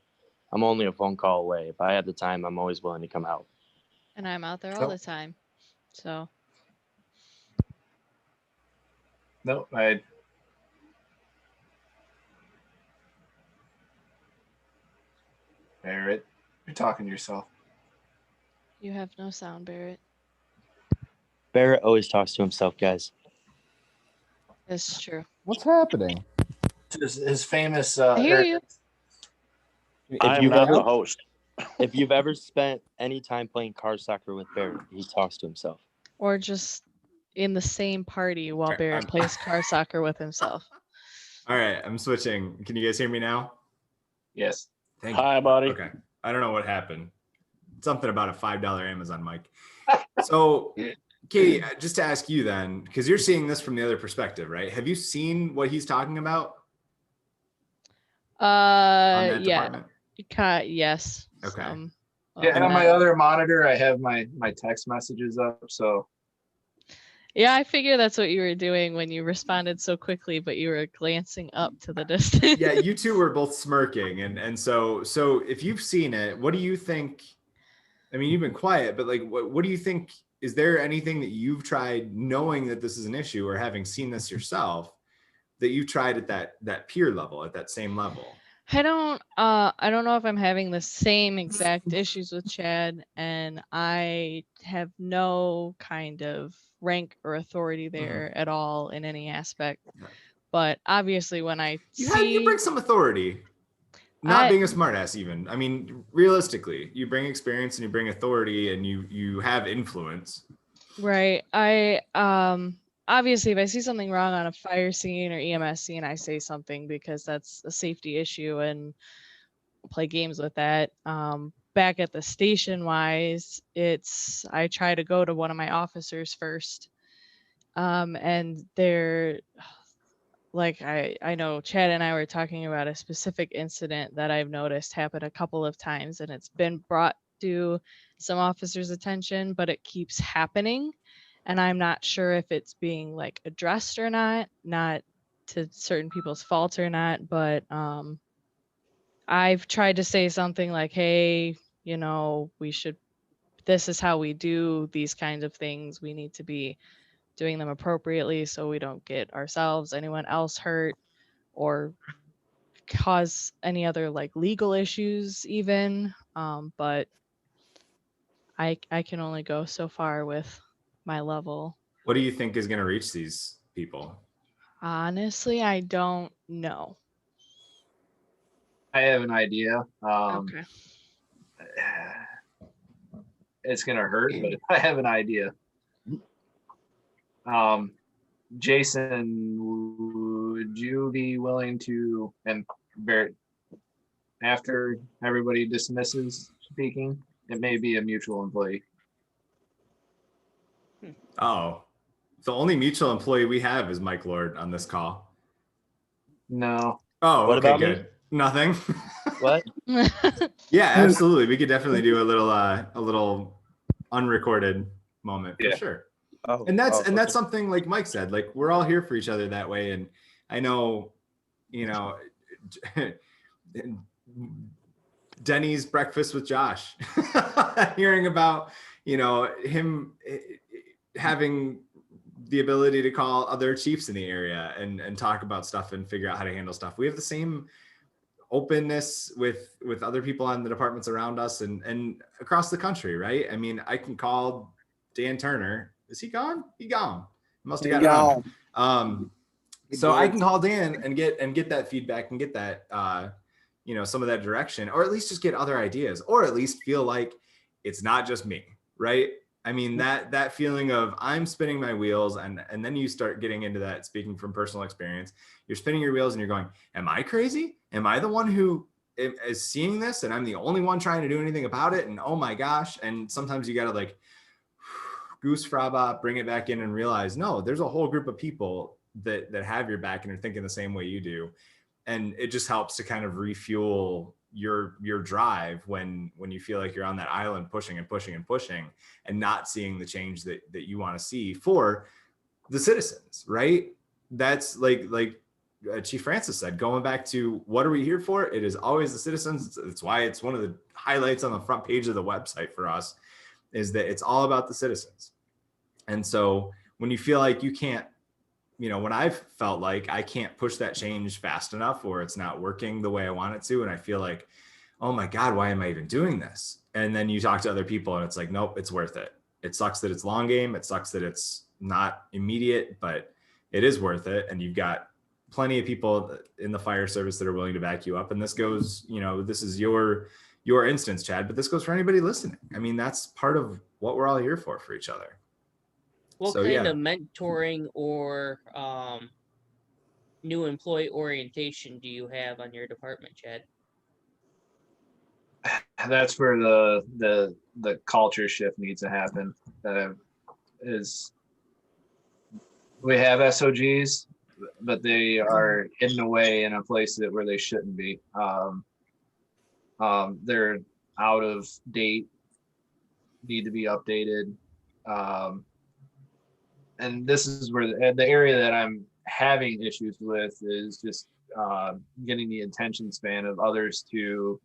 I'm only a phone call away. If I have the time, I'm always willing to come out. And I'm out there all the time. So. No, Barrett, you're talking to yourself. You have no sound, Barrett. Barrett always talks to himself, guys. It's true. What's happening? His famous. I hear you. If I am you've not ever the host. if you've ever spent any time playing car soccer with Barrett, he talks to himself. Or just in the same party while Alright, Barrett I'm- plays car soccer with himself. All right, I'm switching. Can you guys hear me now? Yes. Thank you. Hi, buddy. Okay. I don't know what happened. Something about a $5 Amazon mic. So, Katie, just to ask you then, because you're seeing this from the other perspective, right? Have you seen what he's talking about on that Yeah. department? Yes. Okay. Yeah, and on my other monitor, I have my text messages up. So Yeah, I figure that's what you were doing when you responded so quickly, but you were glancing up to the distance. Yeah, you two were both smirking, and so if you've seen it, what do you think? I mean, you've been quiet, but like, what do you think? Is there anything that you've tried, knowing that this is an issue, or having seen this yourself, that you've tried at that peer level, at that same level? I don't know if I'm having the same exact issues with Chad, and I have no kind of rank or authority there at all in any aspect. But obviously when I You bring some authority. Not being a smartass, even. I mean, realistically, you bring experience and you bring authority, and you have influence. Right. I obviously if I see something wrong on a fire scene or EMS scene, I say something because that's a safety issue and play games with that. Back at the station wise, I try to go to one of my officers first. And they're like, I know Chad and I were talking about a specific incident that I've noticed happen a couple of times, and it's been brought to some officers' attention, but it keeps happening. And I'm not sure if it's being like addressed or not to certain people's fault or not, but I've tried to say something like, hey, this is how we do these kinds of things. We need to be doing them appropriately so we don't get ourselves, anyone else hurt, or cause any other like legal issues even. But I can only go so far with my level. What do you think is going to reach these people? Honestly, I don't know. I have an idea. Okay. It's gonna hurt, but I have an idea. Jason, would you be willing to, and Barrett, after everybody dismisses speaking, it may be a mutual employee. Oh, the only mutual employee we have is Mike Lord on this call. No. Oh, What okay, about me? good. Nothing. What? Yeah, absolutely. We could definitely do a little unrecorded moment for Yeah. sure. Oh, And that's okay. something like Mike said, like we're all here for each other that way. And I know, Denny's breakfast with Josh, hearing about, him having the ability to call other chiefs in the area and talk about stuff and figure out how to handle stuff. We have the same openness with other people on the departments around us and across the country, right? I mean, I can call Dan Turner. Is he gone? He gone. Must have got around. So I can call Dan and get that feedback and get that some of that direction, or at least just get other ideas, or at least feel like it's not just me, right? I mean, that feeling of I'm spinning my wheels, and then you start getting into that, speaking from personal experience, you're spinning your wheels and you're going, am I crazy? Am I the one who is seeing this and I'm the only one trying to do anything about it? And oh my gosh. And sometimes you got to like goose fraba, bring it back in and realize, no, there's a whole group of people that have your back and are thinking the same way you do. And it just helps to kind of refuel your drive when you feel like you're on that island pushing and pushing and pushing and not seeing the change that you want to see for the citizens, right? That's like Chief Francis said, going back to what are we here for? It is always the citizens. It's why it's one of the highlights on the front page of the website for us, is that it's all about the citizens. And so when you feel like you can't, when I've felt like I can't push that change fast enough, or it's not working the way I want it to, and I feel like oh my God, why am I even doing this? And then you talk to other people and it's like, nope, it's worth it. It sucks that it's long game. It sucks that it's not immediate, but it is worth it. And you've got plenty of people in the fire service that are willing to back you up. And this goes, you know, this is your instance, Chad, but this goes for anybody listening. I mean, that's part of what we're all here for each other. What So, kind yeah. of mentoring or new employee orientation do you have on your department, Chad? That's where the culture shift needs to happen. Is we have SOGs, but they are hidden away in a place that where they shouldn't be. They're out of date, need to be updated. And this is where the area that I'm having issues with is just getting the attention span of others to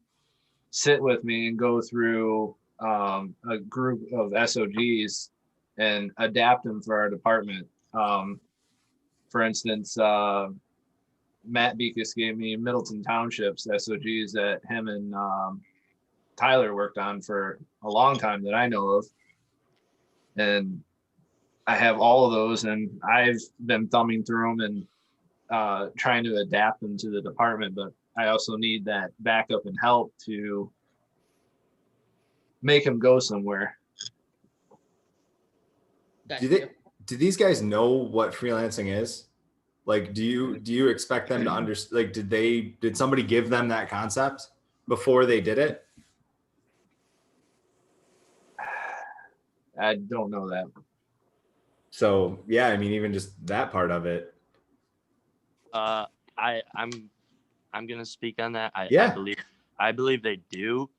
sit with me and go through a group of SOGs and adapt them for our department. For instance, Matt Beekus gave me Middleton Township's SOGs that him and Tyler worked on for a long time that I know of. And I have all of those, and I've been thumbing through them and trying to adapt them to the department, but I also need that backup and help to make them go somewhere. Do these guys know what freelancing is? Like, do you expect them to understand? Like, did somebody give them that concept before they did it? I don't know that. So yeah, I mean, even just that part of it. I'm gonna speak on that. Yeah. I believe they do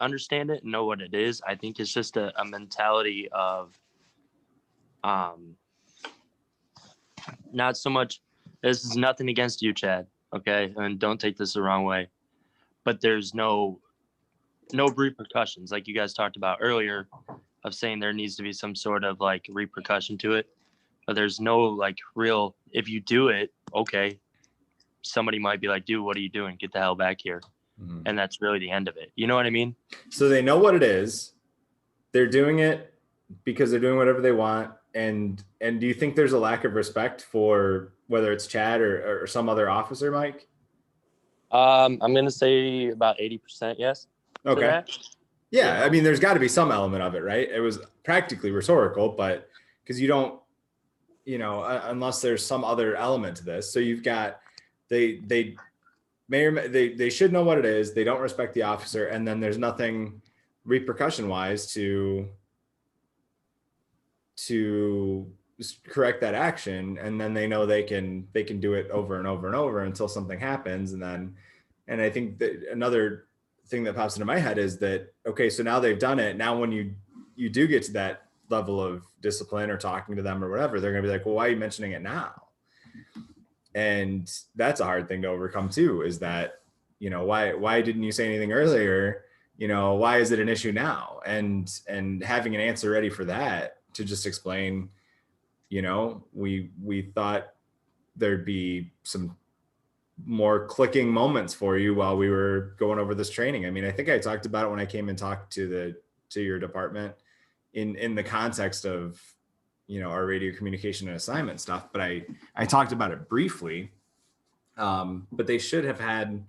understand it and know what it is. I think it's just a mentality of not so much, this is nothing against you, Chad, okay? And don't take this the wrong way. But there's no repercussions, like you guys talked about earlier, of saying there needs to be some sort of like repercussion to it. But there's no like real, if you do it, okay, somebody might be like, dude, what are you doing? Get the hell back here. Mm-hmm. And that's really the end of it. You know what I mean? So they know what it is. They're doing it because they're doing whatever they want. And do you think there's a lack of respect for whether it's Chad or some other officer, Mike? I'm going to say about 80%. Yes. Okay. Yeah. I mean, there's got to be some element of it, right? It was practically rhetorical, but because you don't, you know, unless there's some other element to this. So you've got, they should know what it is. They don't respect the officer. And then there's nothing repercussion wise to correct that action. And then they know they can do it over and over and over until something happens. And I think that another thing that pops into my head is that, okay, so now they've done it. Now, when you do get to that level of discipline or talking to them or whatever, they're going to be like, well, why are you mentioning it now? And that's a hard thing to overcome too, is that, you know, why didn't you say anything earlier? You know, why is it an issue now? And having an answer ready for that, to just explain, you know, we thought there'd be some more clicking moments for you while we were going over this training. I mean, I think I talked about it when I came and talked to your department in the context of, you know, our radio communication and assignment stuff, but I talked about it briefly. But they should have had,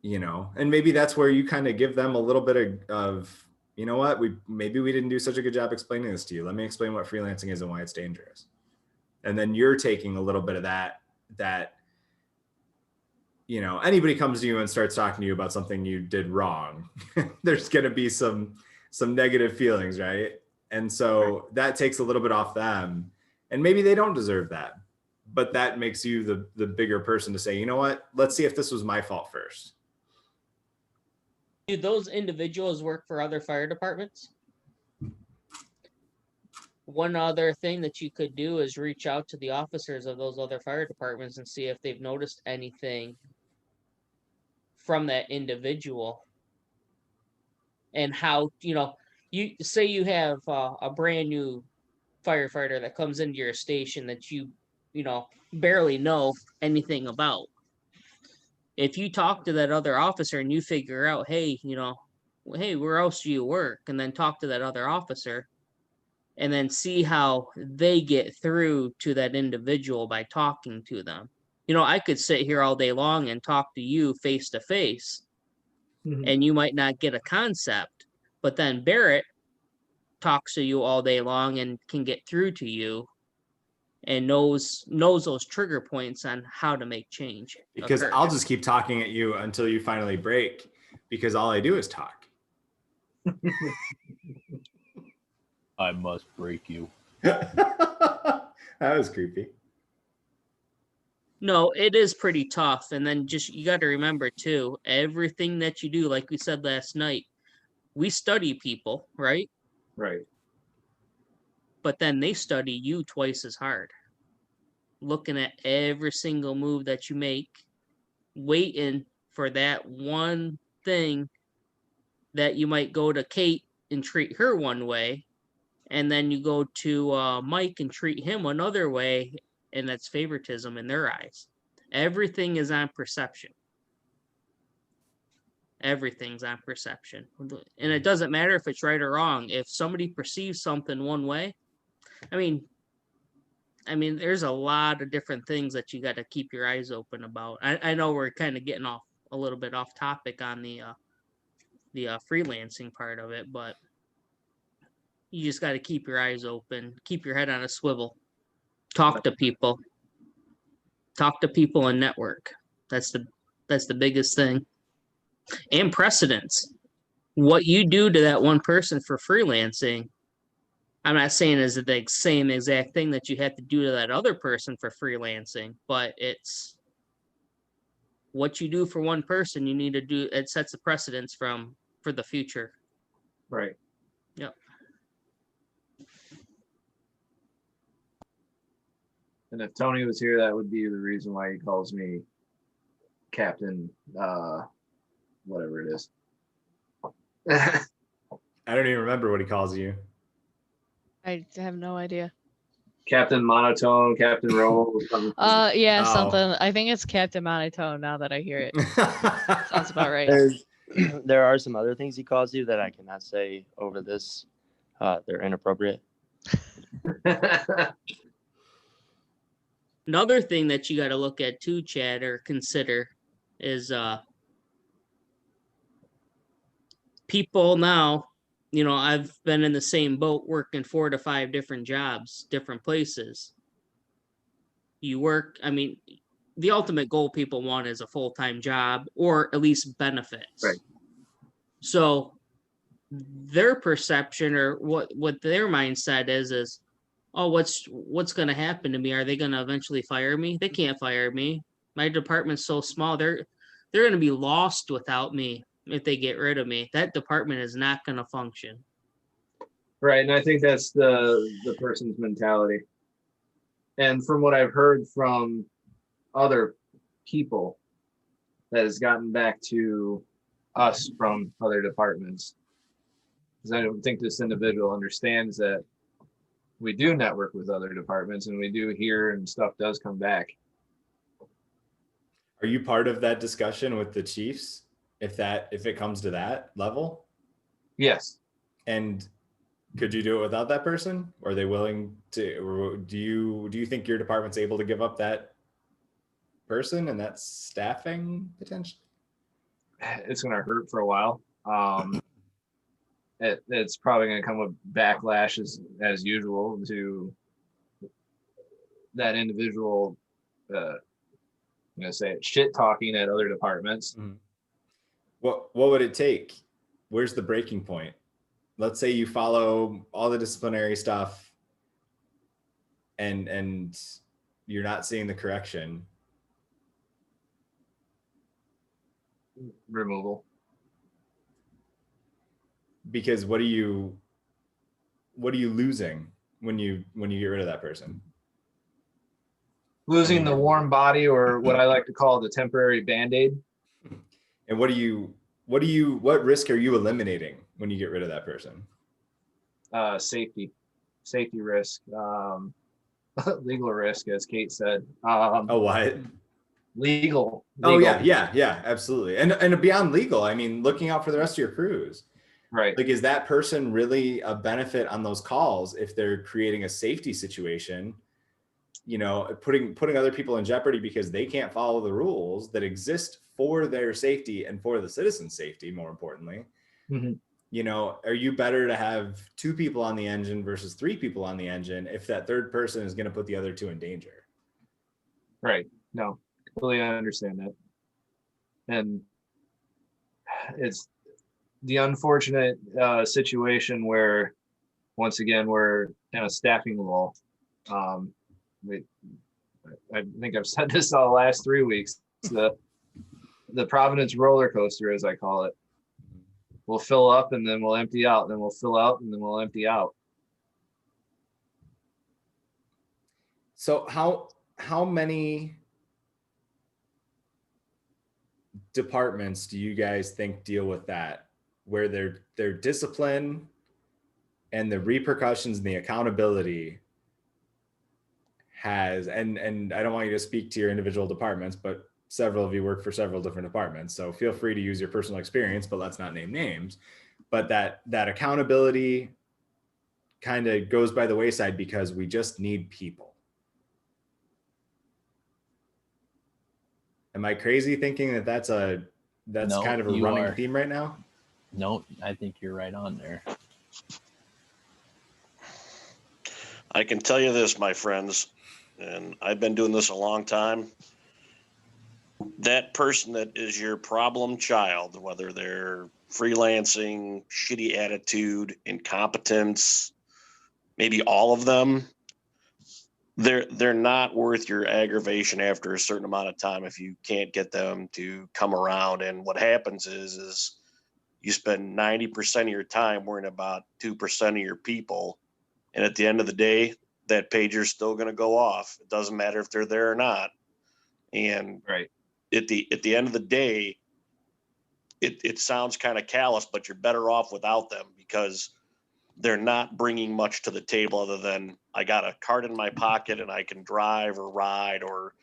you know, and maybe that's where you kind of give them a little bit of, you know what, maybe we didn't do such a good job explaining this to you. Let me explain what freelancing is and why it's dangerous. And then you're taking a little bit of that, you know, anybody comes to you and starts talking to you about something you did wrong, there's going to be some negative feelings, right? And so that takes a little bit off them, and maybe they don't deserve that, but that makes you the bigger person to say, you know what, let's see if this was my fault first. Do those individuals work for other fire departments? One other thing that you could do is reach out to the officers of those other fire departments and see if they've noticed anything from that individual. And how, you know, you say you have a brand new firefighter that comes into your station that you know, barely know anything about. if you talk to that other officer and you figure out, hey, hey, where else do you work? And then talk to that other officer and then see how they get through to that individual by talking to them. I could sit here all day long and talk to you face to face, and you might not get a concept, but then Barrett talks to you all day long and can get through to you and knows those trigger points on how to make change. Because occur. I'll just keep talking at you until you finally break, because all I do is talk. I must break you. That was creepy. No, it is pretty tough. And then you got to remember too, everything that you do, like we said last night, we study people, right? Right. But then they study you twice as hard, looking at every single move that you make, waiting for that one thing that you might go to Kate and treat her one way, and then you go to Mike and treat him another way, and that's favoritism in their eyes. Everything is on perception. Everything's on perception. And it doesn't matter if it's right or wrong. If somebody perceives something one way, I mean, there's a lot of different things that you got to keep your eyes open about. I know we're kind of getting off a little bit off topic on the freelancing part of it, but you just got to keep your eyes open, keep your head on a swivel, talk to people and network. That's the biggest thing. And precedence. What you do to that one person for freelancing, I'm not saying is the same exact thing that you have to do to that other person for freelancing, but it's what you do for one person, you need to do. It sets a precedence for the future. Right. Yep. And if Tony was here, that would be the reason why he calls me Captain, whatever it is. I don't even remember what he calls you. I have no idea. Captain Monotone, Captain Roll. Yeah, Oh. something. I think it's Captain Monotone now that I hear it. Sounds about right. There are some other things he calls you that I cannot say over this. They're inappropriate. Another thing that you got to look at too, Chad, or consider is people now. I've been in the same boat working 4 to 5 different jobs, different places. You work, the ultimate goal people want is a full-time job or at least benefits. Right. So their perception or what their mindset is, oh, what's going to happen to me? Are they going to eventually fire me? They can't fire me. My department's so small. They're going to be lost without me if they get rid of me. That department is not going to function. Right, and I think that's the person's mentality. And from what I've heard from other people that has gotten back to us from other departments, because I don't think this individual understands that we do network with other departments and we do hear and stuff does come back. Are you part of that discussion with the chiefs if it comes to that level? Yes. And could you do it without that person? Are they willing to, or do you think your department's able to give up that person and that staffing potentially? It's going to hurt for a while. It's probably going to come with backlash as usual to that individual, shit talking at other departments. Mm-hmm. What would it take? Where's the breaking point? Let's say you follow all the disciplinary stuff and you're not seeing the correction. Removal. Because what are you losing when you get rid of that person? Losing the warm body, or what I like to call the temporary Band-Aid. And what risk are you eliminating when you get rid of that person? Safety risk, legal risk, as Kate said. Oh, what? Legal. Oh yeah, absolutely. And beyond legal, I mean, looking out for the rest of your crews. Right. Like, is that person really a benefit on those calls if they're creating a safety situation, you know, putting other people in jeopardy because they can't follow the rules that exist for their safety and for the citizen's safety, more importantly. Mm-hmm. You know, are you better to have 2 people on the engine versus 3 people on the engine if that third person is going to put the other 2 in danger? Right. No, completely understand that. And it's the unfortunate situation where, once again, we're in a staffing lull. I think I've said this all the last 3 weeks. The Providence roller coaster, as I call it. We'll fill up and then we'll empty out. Then we'll fill out and then we'll empty out. So how many departments do you guys think deal with that, where their discipline and the repercussions and the accountability has, and I don't want you to speak to your individual departments, but several of you work for several different departments, so feel free to use your personal experience, but let's not name names. But that accountability kind of goes by the wayside because we just need people. Am I crazy thinking that that's No, kind of a you running are. theme right now? No, I think you're right on there. I can tell you this, my friends, and I've been doing this a long time. That person that is your problem child, whether they're freelancing, shitty attitude, incompetence, maybe all of them, they're not worth your aggravation after a certain amount of time if you can't get them to come around. And what happens is you spend 90% of your time worrying about 2% of your people. And at the end of the day, that pager's still going to go off. It doesn't matter if they're there or not. And right at the end of the day, it sounds kind of callous, but you're better off without them because they're not bringing much to the table other than I got a card in my pocket and I can drive or ride or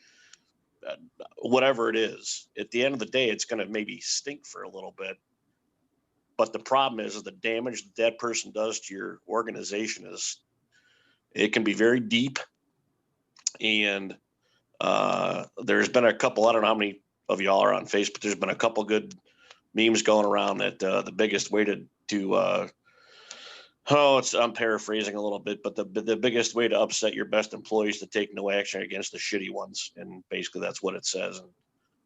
whatever it is. At the end of the day, it's going to maybe stink for a little bit. But the problem is the damage that person does to your organization it can be very deep. And there's been a couple, I don't know how many of y'all are on Facebook, there's been a couple good memes going around that the biggest way I'm paraphrasing a little bit, but the biggest way to upset your best employees is to take no action against the shitty ones. And basically that's what it says.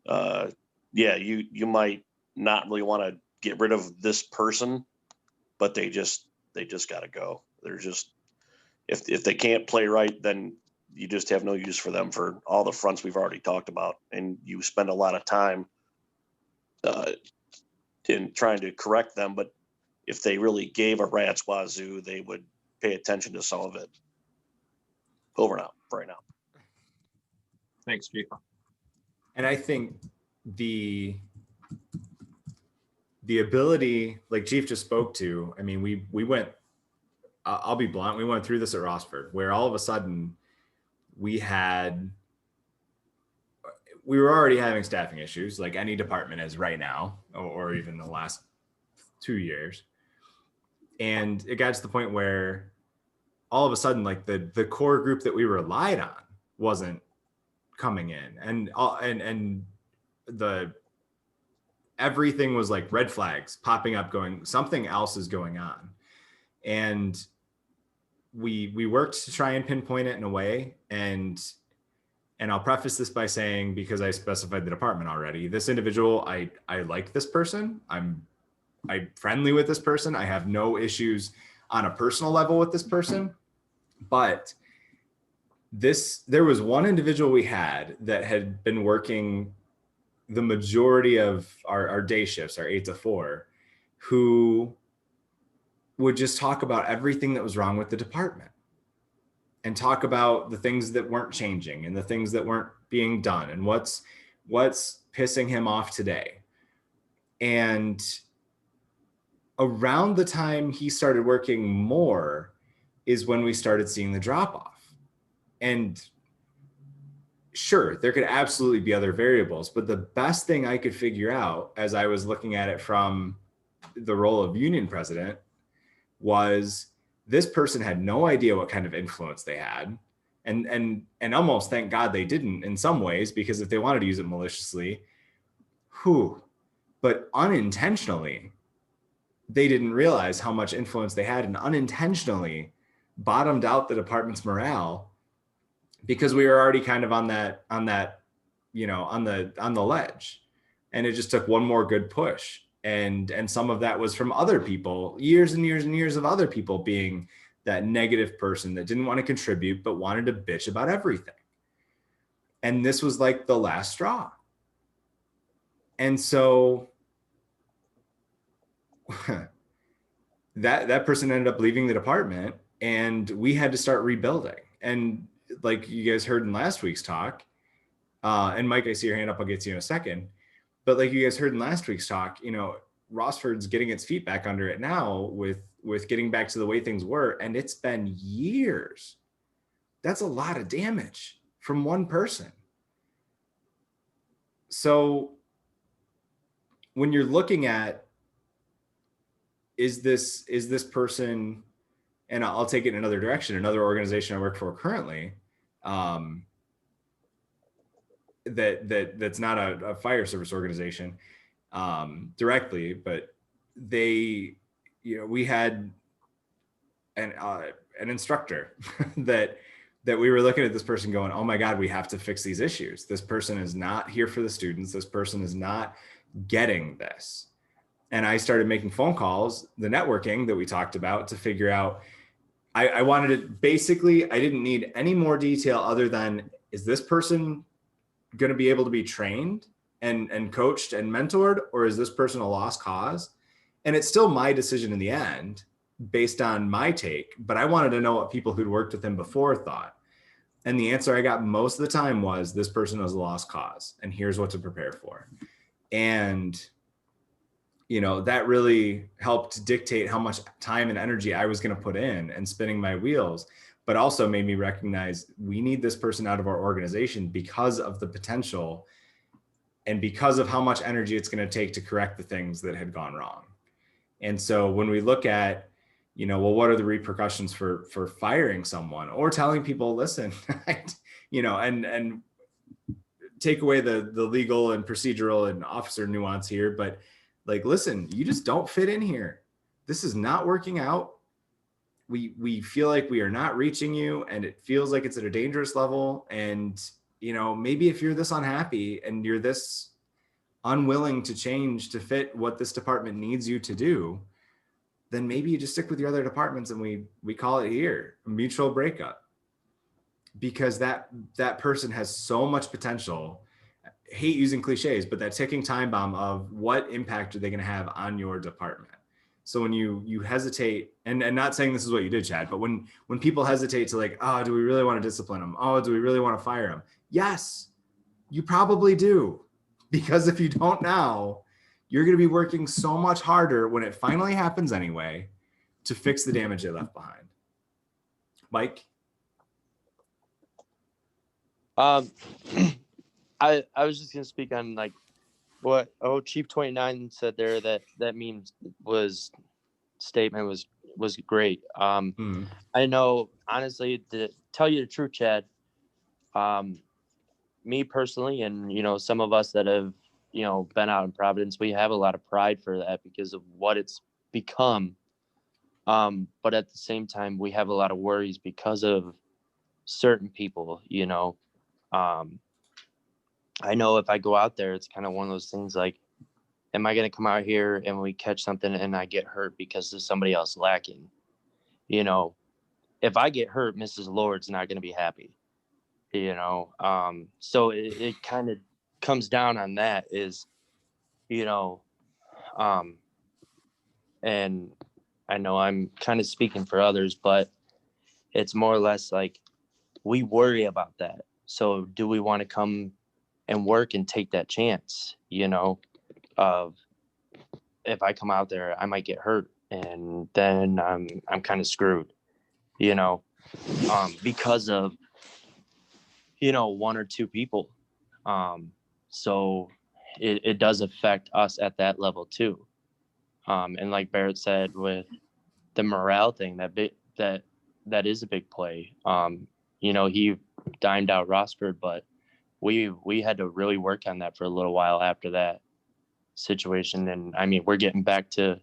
And you might not really want to get rid of this person, but they just got to go. They're just, if they can't play right, then you just have no use for them for all the fronts we've already talked about. And you spend a lot of time in trying to correct them. But if they really gave a rat's wazoo, they would pay attention to some of it. Over and out right now. Thanks, Chief. And I think the ability, like Chief just spoke to, I mean, we went, I'll be blunt, we went through this at Rossford, where all of a sudden we were already having staffing issues like any department is right now, or even the last 2 years. And it got to the point where all of a sudden, like the core group that we relied on wasn't coming in, and everything was like red flags popping up, going, something else is going on. And we worked to try and pinpoint it in a way. And I'll preface this by saying, because I specified the department already, this individual, I like this person. I'm friendly with this person. I have no issues on a personal level with this person. But there was one individual we had that had been working the majority of our day shifts, our 8 to 4, who would just talk about everything that was wrong with the department and talk about the things that weren't changing and the things that weren't being done and what's pissing him off today. And around the time he started working more is when we started seeing the drop off. And sure, there could absolutely be other variables, but the best thing I could figure out as I was looking at it from the role of union president was this person had no idea what kind of influence they had. And almost thank God they didn't in some ways, because if they wanted to use it maliciously, but unintentionally, they didn't realize how much influence they had and unintentionally bottomed out the department's morale because we were already kind of on that, on the ledge. And it just took one more good push. And some of that was from other people, years and years and years of other people being that negative person that didn't want to contribute, but wanted to bitch about everything. And this was like the last straw. And so that person ended up leaving the department, and we had to start rebuilding. And like you guys heard in last week's talk, and Mike, I see your hand up, I'll get to you in a second. But like you guys heard in last week's talk, Rossford's getting its feet back under it now with getting back to the way things were. And it's been years. That's a lot of damage from one person. So when you're looking at, is this person, and I'll take it in another direction, another organization I work for currently, that's not a fire service organization directly, but they, we had an instructor that we were looking at this person going, oh my God, we have to fix these issues. This person is not here for the students. This person is not getting this. And I started making phone calls, the networking that we talked about, to figure out, I wanted it, basically, I didn't need any more detail other than, is this person going to be able to be trained and coached and mentored, or is this person a lost cause? And it's still my decision in the end based on my take, but I wanted to know what people who'd worked with him before thought. And the answer I got most of the time was, this person is a lost cause and here's what to prepare for. And that really helped dictate how much time and energy I was going to put in and spinning my wheels, but also made me recognize we need this person out of our organization because of the potential and because of how much energy it's going to take to correct the things that had gone wrong. And so when we look at, well, what are the repercussions for firing someone, or telling people, listen, and take away the legal and procedural and officer nuance here, but like, listen, you just don't fit in here. This is not working out. We feel like we are not reaching you, and it feels like it's at a dangerous level. And, maybe if you're this unhappy and you're this unwilling to change to fit what this department needs you to do, then maybe you just stick with your other departments and we call it here, a mutual breakup, because that person has so much potential. I hate using cliches, but that ticking time bomb of what impact are they going to have on your department? So when you hesitate, and not saying this is what you did, Chad, but when people hesitate to like, oh, do we really want to discipline them? Oh, do we really want to fire them? Yes, you probably do. Because if you don't now, you're going to be working so much harder when it finally happens anyway to fix the damage they left behind. Mike? I was just going to speak on like what Chief 29 said there, that means statement was great. I know, honestly, to tell you the truth, Chad, me personally, and some of us that have been out in Providence, we have a lot of pride for that because of what it's become. But at the same time, we have a lot of worries because of certain people. I know if I go out there, it's kind of one of those things like, am I going to come out here and we catch something and I get hurt because there's somebody else lacking? If I get hurt, Mrs. Lord's not going to be happy. So it kind of comes down on that is, and I know I'm kind of speaking for others, but it's more or less like we worry about that. So do we want to come and work and take that chance, of if I come out there, I might get hurt and then I'm kind of screwed, because of, one or two people. So it does affect us at that level too. And like Barrett said, with the morale thing, that is a big play. He dimed out Rossford, but we had to really work on that for a little while after that situation. And I mean, we're getting back to,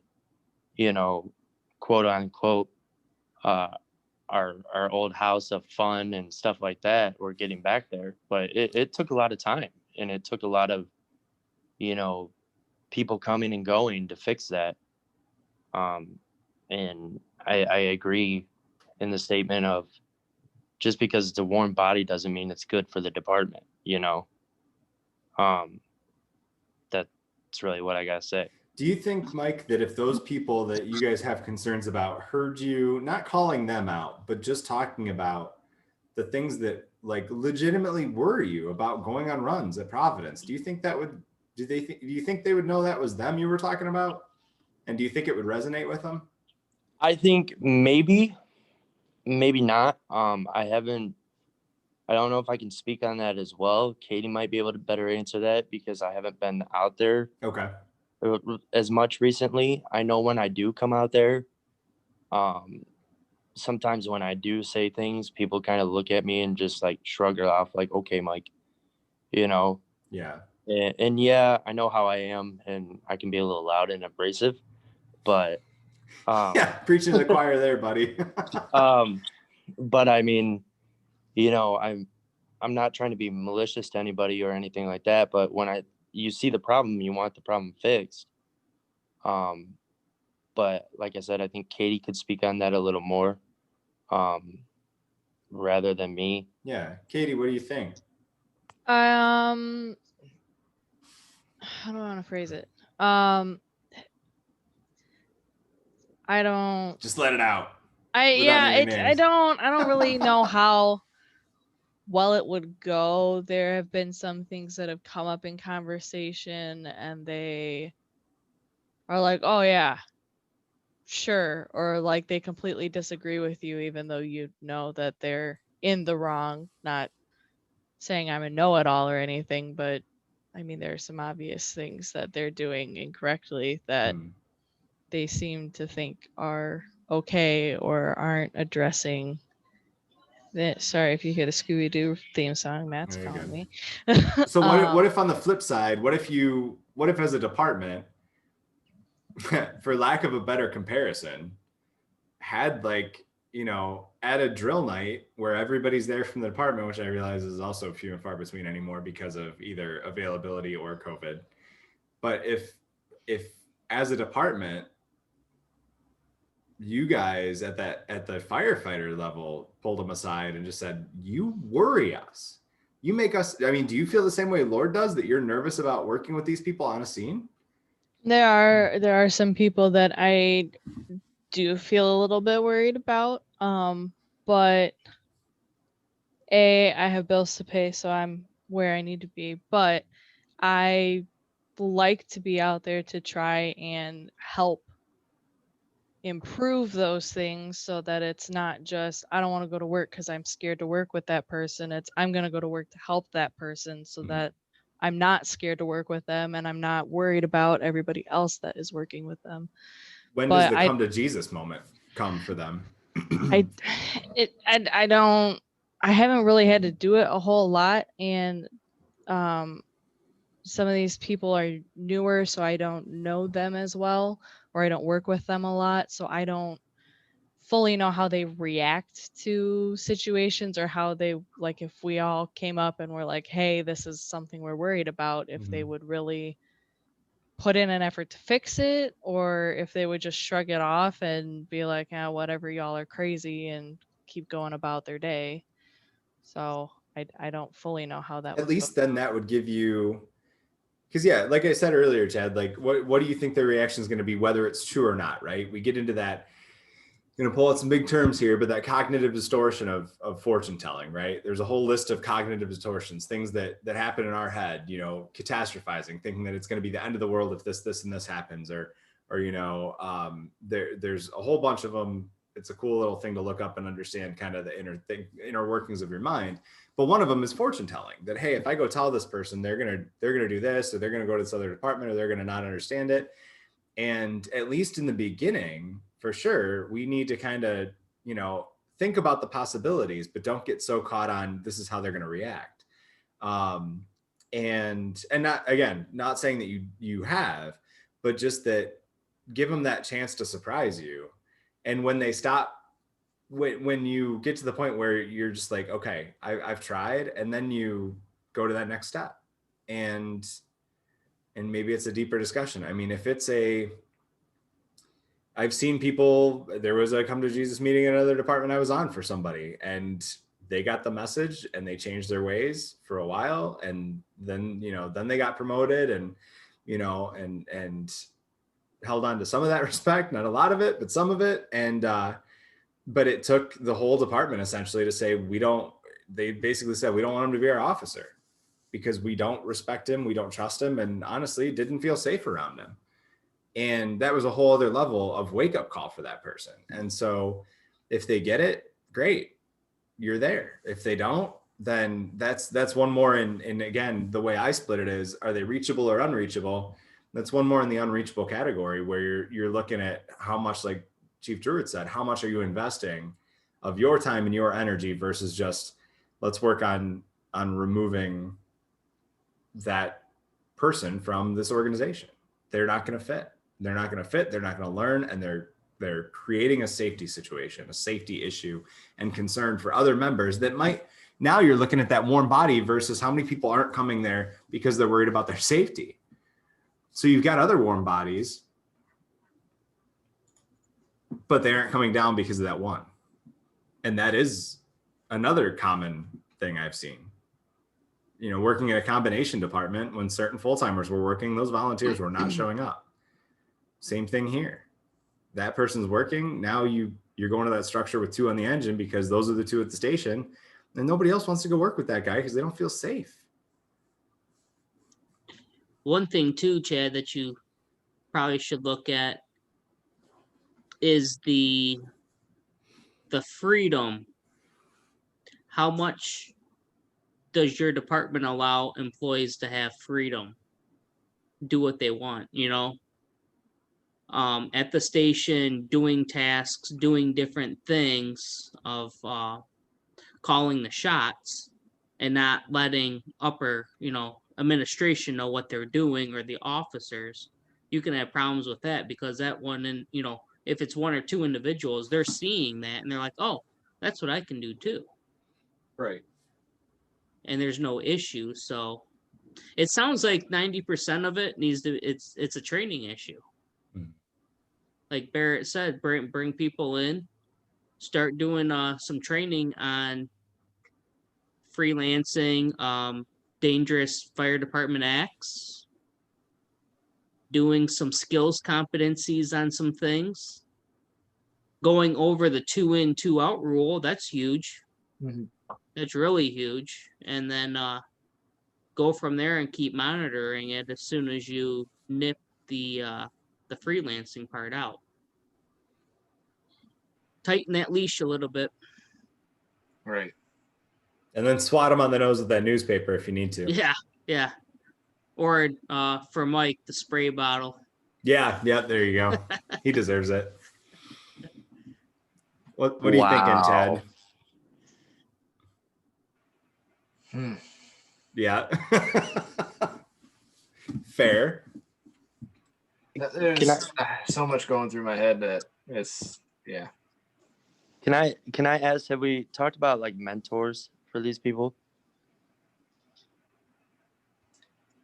quote unquote, our old house of fun and stuff like that. We're getting back there, but it took a lot of time, and it took a lot of, people coming and going to fix that. And I agree in the statement of, just because it's a warm body doesn't mean it's good for the department, that's really what I gotta say. Do you think, Mike, that if those people that you guys have concerns about heard you, not calling them out, but just talking about the things that like legitimately worry you about going on runs at Providence, do you think that would, do you think they would know that was them you were talking about? And do you think it would resonate with them? I think maybe not. I don't know if I can speak on that as well. Katie might be able to better answer that, because I haven't been out there Okay. as much recently. I know when I do come out there, sometimes when I do say things, people kind of look at me and just like shrug it off, like, okay, Mike, Yeah. and yeah, I know how I am, and I can be a little loud and abrasive, but yeah, preaching to the choir there, buddy. but I mean, I'm not trying to be malicious to anybody or anything like that, but when you see the problem, you want the problem fixed. But like I said, I think Katie could speak on that a little more, rather than me. Yeah. Katie, what do you think? How do I want to phrase it? I don't. Just let it out. I don't really know how well it would go. There have been some things that have come up in conversation, and they are like, "Oh yeah, sure," or like they completely disagree with you, even though you know that they're in the wrong. Not saying I'm a know-it-all or anything, but I mean, there are some obvious things that they're doing incorrectly that they seem to think are okay or aren't addressing. Sorry if you hear the Scooby-Doo theme song, Matt's There you calling go. me. So what if on the flip side, what if as a department, for lack of a better comparison, had like, at a drill night where everybody's there from the department, which I realize is also few and far between anymore because of either availability or COVID. But if as a department, you guys at the firefighter level pulled them aside and just said, you worry us. You make us, I mean, do you feel the same way Lord does, that you're nervous about working with these people on a scene? There are some people that I do feel a little bit worried about. But I have bills to pay, so I'm where I need to be. But I like to be out there to try and help improve those things, so that it's not just I don't want to go to work because I'm scared to work with that person. It's I'm going to go to work to help that person, so that I'm not scared to work with them, and I'm not worried about everybody else that is working with them. When does the come to Jesus moment come for them? I haven't really had to do it a whole lot, and some of these people are newer, so I don't know them as well, or I don't work with them a lot, so I don't fully know how they react to situations, or how they, like, if we all came up and were like, hey, this is something we're worried about, if they would really put in an effort to fix it, or if they would just shrug it off and be like, whatever, y'all are crazy, and keep going about their day. So I don't fully know how that at least then that would give you, because yeah, like I said earlier, Chad, like what do you think their reaction is going to be, whether it's true or not, right? We get into that, pull out some big terms here, but that cognitive distortion of fortune telling, right? There's a whole list of cognitive distortions, things that happen in our head, catastrophizing, thinking that it's going to be the end of the world if this and this happens, or there's a whole bunch of them. It's a cool little thing to look up and understand kind of the inner workings of your mind. But one of them is fortune telling, that, hey, if I go tell this person, they're gonna do this, or they're gonna go to this other department, or they're gonna not understand it. And at least in the beginning, for sure, we need to kind of, think about the possibilities, but don't get so caught on this is how they're gonna react. And not saying that you have, but just that give them that chance to surprise you. And when they stop, when you get to the point where you're just like, okay, I've tried, and then you go to that next step, and maybe it's a deeper discussion. I mean, if it's I've seen people, there was a come to Jesus meeting in another department I was on for somebody, and they got the message and they changed their ways for a while. And then, then they got promoted, and, and held on to some of that respect, not a lot of it, but some of it. And, but it took the whole department essentially to say, they basically said, we don't want him to be our officer because we don't respect him. We don't trust him. And honestly, didn't feel safe around him. And that was a whole other level of wake up call for that person. And so if they get it, great, you're there. If they don't, then that's one more. And again, the way I split it is, are they reachable or unreachable? That's one more in the unreachable category, where you're looking at how much, like Chief Drouard said, how much are you investing of your time and your energy versus just let's work on removing that person from this organization. They're not going to fit. They're not going to fit. They're not going to learn. And they're creating a safety situation, a safety issue and concern for other members that might, now you're looking at that warm body versus how many people aren't coming there because they're worried about their safety. So you've got other warm bodies, but they aren't coming down because of that one. And that is another common thing I've seen. Working in a combination department, when certain full-timers were working, those volunteers were not showing up. Same thing here. That person's working. Now you're going to that structure with 2 on the engine because those are the 2 at the station, and nobody else wants to go work with that guy because they don't feel safe. One thing too, Chad, that you probably should look at is the freedom. How much does your department allow employees to have freedom, do what they want, at the station, doing tasks, doing different things of calling the shots, and not letting upper, administration know what they're doing, or the officers. You can have problems with that because that one, and if it's 1 or 2 individuals, they're seeing that and they're like, oh, that's what I can do too. Right. And there's no issue. So it sounds like 90% of it needs to, it's a training issue. Like Barrett said, bring people in, start doing some training on freelancing, dangerous fire department acts, doing some skills competencies on some things, going over the 2 in, 2 out rule. That's huge. Mm-hmm. That's really huge. And then go from there and keep monitoring it as soon as you nip the freelancing part out. Tighten that leash a little bit. Right. And then swat them on the nose with that newspaper if you need to. Yeah. Or for Mike, the spray bottle. Yeah, there you go. He deserves it. What are you thinking, Chad? Yeah. Fair. There's so much going through my head that it's, yeah. Can I ask, have we talked about like mentors for these people?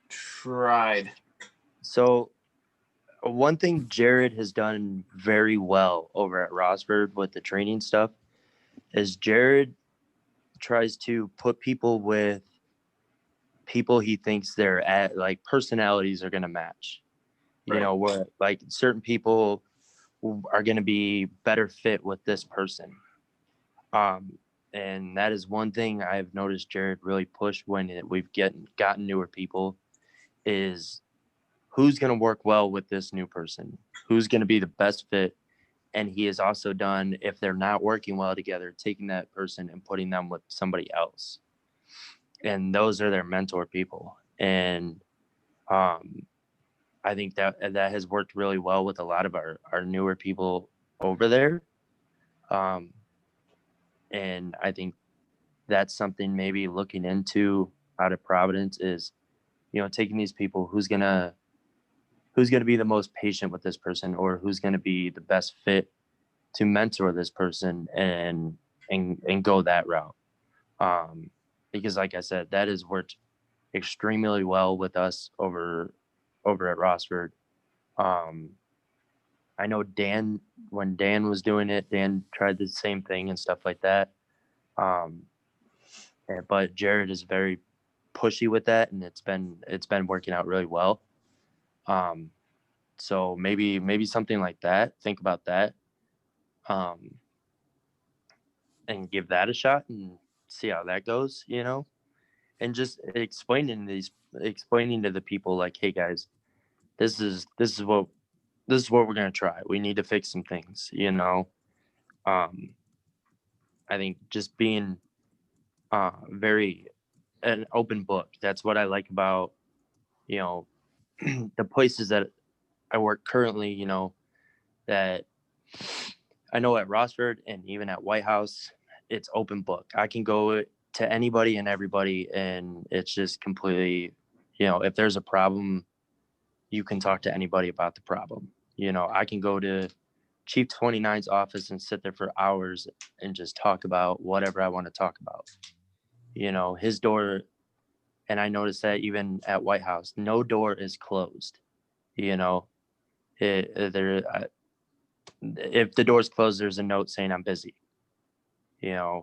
Tried. So one thing Jared has done very well over at Rossford with the training stuff is Jared tries to put people with people he thinks they're at, like personalities are going to match. Right. Where like certain people are going to be better fit with this person. And that is one thing I've noticed Jared really push when we've gotten newer people is who's going to work well with this new person, who's going to be the best fit. And he has also done, if they're not working well together, taking that person and putting them with somebody else. and those are their mentor people. And I think that has worked really well with a lot of our newer people over there. And I think that's something maybe looking into out of Providence is, taking these people, who's gonna be the most patient with this person, or who's gonna be the best fit to mentor this person and go that route. Because like I said, that has worked extremely well with us over at Rossford. I know when Dan was doing it, Dan tried the same thing and stuff like that. But Jared is very pushy with that, and it's been working out really well. So maybe something like that. Think about that, and give that a shot and see how that goes. And just explaining to the people, like, hey guys, this is what we're gonna try. We need to fix some things. I think just being very an open book. That's what I like about the places that I work currently. That I know at Rossford and even at Whitehouse, it's open book. I can go to anybody and everybody, and it's just completely, if there's a problem, you can talk to anybody about the problem. I can go to Chief 29's office and sit there for hours and just talk about whatever I want to talk about. His door, and I noticed that even at Whitehouse, no door is closed. If the door's closed, there's a note saying I'm busy. I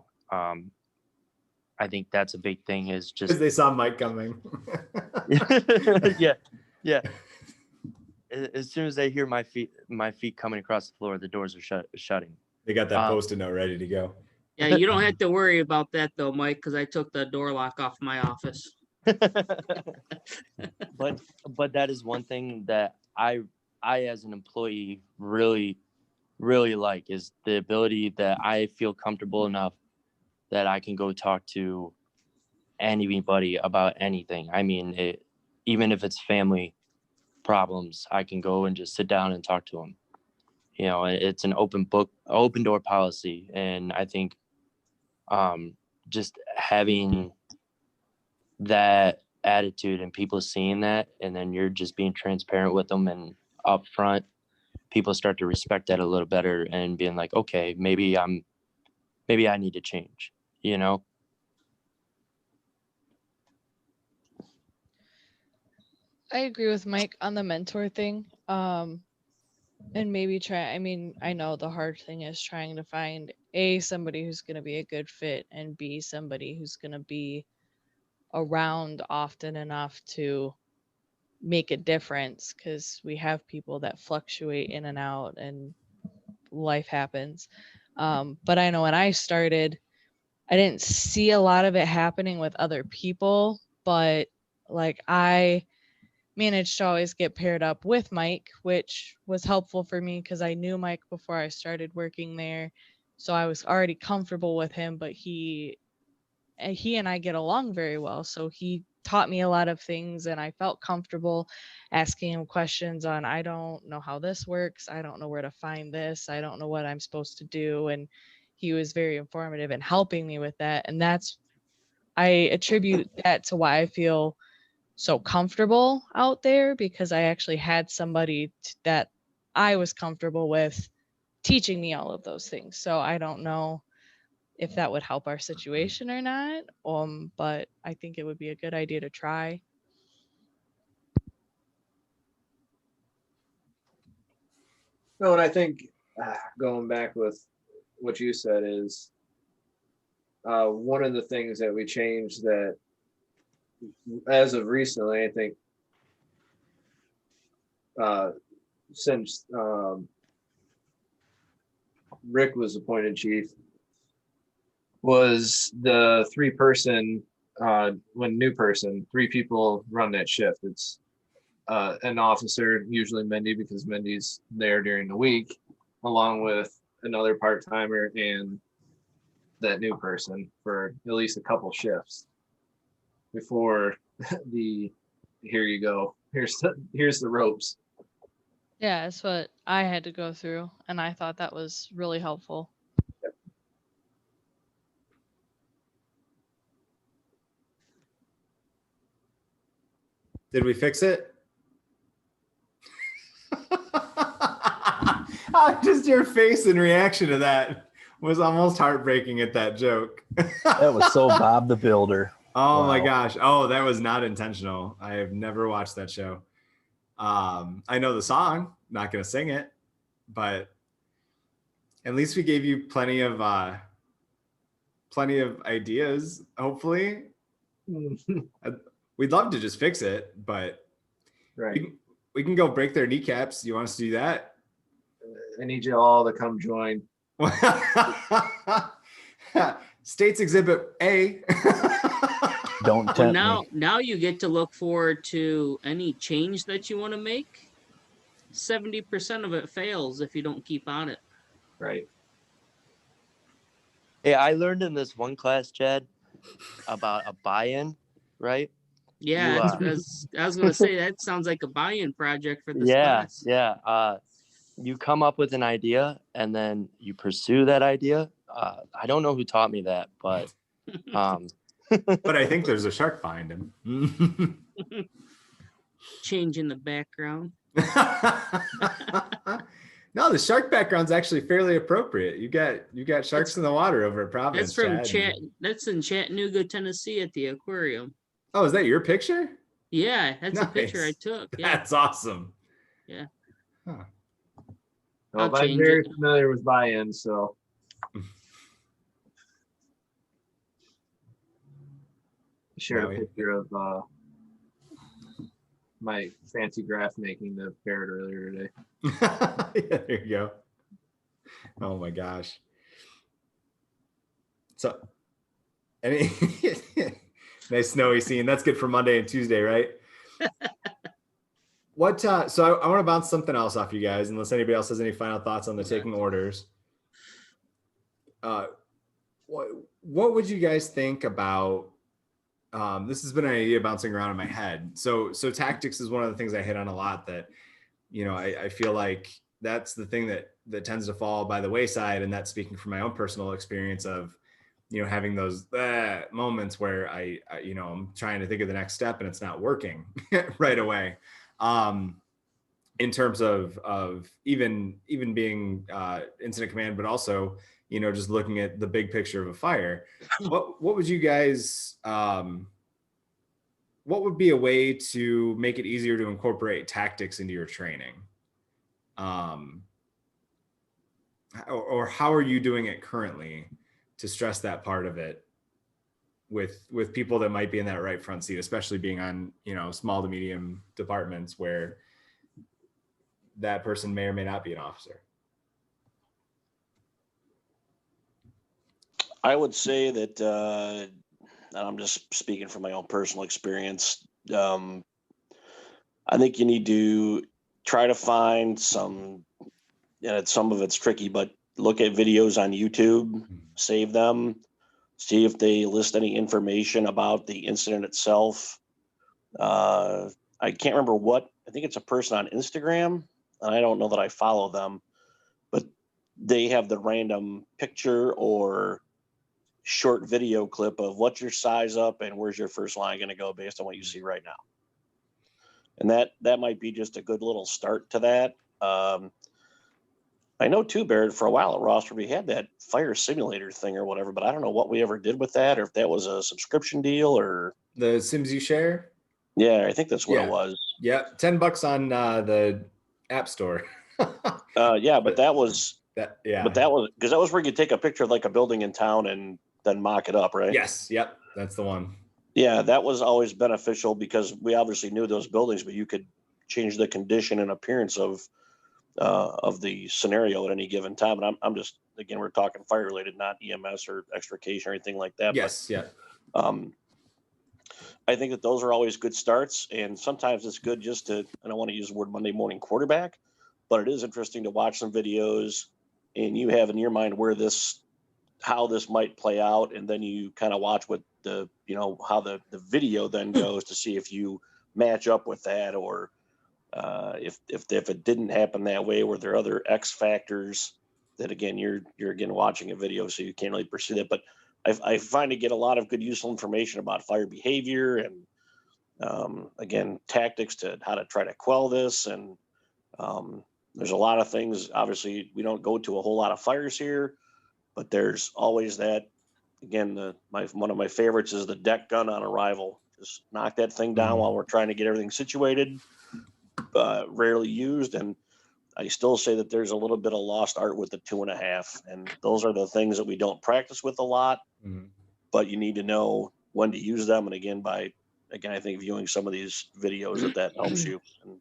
think that's a big thing, is just because they saw Mike coming. yeah. As soon as they hear my feet coming across the floor, the doors are shutting. They got that Post-it note ready to go. Yeah, you don't have to worry about that though, Mike, because I took the door lock off my office. But that is one thing that I as an employee really like, is the ability that I feel comfortable enough that I can go talk to anybody about anything. I mean, even if it's family problems, I can go and just sit down and talk to them. It's an open door policy. And I think just having that attitude and people seeing that, and then you're just being transparent with them and upfront, people start to respect that a little better and being like, okay, maybe I need to change. I agree with Mike on the mentor thing. And maybe try, I know the hard thing is trying to find somebody who's going to be a good fit, and B, somebody who's going to be around often enough to make a difference, because we have people that fluctuate in and out and life happens. But I know when I started, I didn't see a lot of it happening with other people, but like I managed to always get paired up with Mike, which was helpful for me because I knew Mike before I started working there. So I was already comfortable with him, but he and I get along very well. So he taught me a lot of things, and I felt comfortable asking him questions on, I don't know how this works. I don't know where to find this. I don't know what I'm supposed to do. And he was very informative in helping me with that. And I attribute that to why I feel so comfortable out there, because I actually had somebody that I was comfortable with teaching me all of those things. So I don't know if that would help our situation or not, but I think it would be a good idea to try. No, and I think going back with what you said is one of the things that we changed, that as of recently, I think since Rick was appointed chief, was the 3-person when new person, 3 people run that shift. It's an officer, usually Mindy, because Mindy's there during the week, along with another part-timer and that new person for at least a couple shifts. before the here you go. Here's the ropes. Yeah, it's what I had to go through, and I thought that was really helpful. Did we fix it? Just your face in reaction to that was almost heartbreaking at that joke. That was so Bob the Builder. Oh my Wow. gosh. Oh, that was not intentional. I have never watched that show. I know the song, not going to sing it, but at least we gave you plenty of ideas, hopefully. We'd love to just fix it, but Right. we can go break their kneecaps. You want us to do that? I need you all to come join. States Exhibit A. Don't Well, tempt now me. you get to look forward to any change that you want to make. 70% of it fails if you don't keep on it. Right. Hey, I learned in this one class, Chad, about a buy-in, right? Yeah, I was gonna say that sounds like a buy-in project for this class. Yeah. You come up with an idea and then you pursue that idea. I don't know who taught me that, but But I think there's a shark behind him. Change in the background. No, the shark background's actually fairly appropriate. You got sharks in the water over at Providence. That's from Chad. That's in Chattanooga, Tennessee, at the aquarium. Oh, is that your picture? Yeah, that's a picture I Nice. took. Yeah, That's awesome. yeah. Huh. Well, I'll I'm change very it. familiar with buy-in, so shared No, a picture of my fancy graph making the Barrett earlier today. Yeah, there you go. Oh my gosh. So, any nice snowy scene. That's good for Monday and Tuesday, right? What? So I want to bounce something else off you guys, unless anybody else has any final thoughts on the taking orders. What would you guys think about? This has been an idea bouncing around in my head. So tactics is one of the things I hit on a lot. That, I feel like that's the thing that tends to fall by the wayside, and that's speaking from my own personal experience of, having those moments where I'm trying to think of the next step and it's not working right away. In terms of even being incident command, but also, just looking at the big picture of a fire. What would you guys, what would be a way to make it easier to incorporate tactics into your training? Or how are you doing it currently to stress that part of it with people that might be in that right front seat, especially being on, small to medium departments where that person may or may not be an officer? I would say that, and I'm just speaking from my own personal experience. I think you need to try to find some of it's tricky, but look at videos on YouTube, save them, see if they list any information about the incident itself. I can't remember I think it's a person on Instagram, and I don't know that I follow them, but they have the random picture or short video clip of what's your size up and where's your first line going to go based on what you see right now. And that might be just a good little start to that. I know too, Barrett, for a while at Rossford, we had that fire simulator thing or whatever, but I don't know what we ever did with that, or if that was a subscription deal or The Sims You Share? Yeah, I think that's what Yeah. it was. Yeah, $10 on the App Store. Yeah, but that was yeah. But that was because that was where you take a picture of like a building in town and then mock it up, right? Yes. Yep. That's the one. Yeah, that was always beneficial because we obviously knew those buildings, but you could change the condition and appearance of the scenario at any given time. And I'm just, again, we're talking fire related, not EMS or extrication or anything like that. Yes. Yeah. I think that those are always good starts, and sometimes it's good just to, I don't want to use the word Monday morning quarterback, but it is interesting to watch some videos and you have in your mind where this how this might play out, and then you kind of watch what the, you know, how the video then goes to see if you match up with that, or if it didn't happen that way, were there other X factors that, again, you're again watching a video, so you can't really pursue that. But I find to get a lot of good useful information about fire behavior and again, tactics to how to try to quell this. And there's a lot of things. Obviously, we don't go to a whole lot of fires here, but there's always that. Again, one of my favorites is the deck gun on arrival. Just knock that thing down while we're trying to get everything situated. Rarely used, and I still say that there's a little bit of lost art with the 2.5, and those are the things that we don't practice with a lot. But you need to know when to use them. And again, I think viewing some of these videos that helps you. And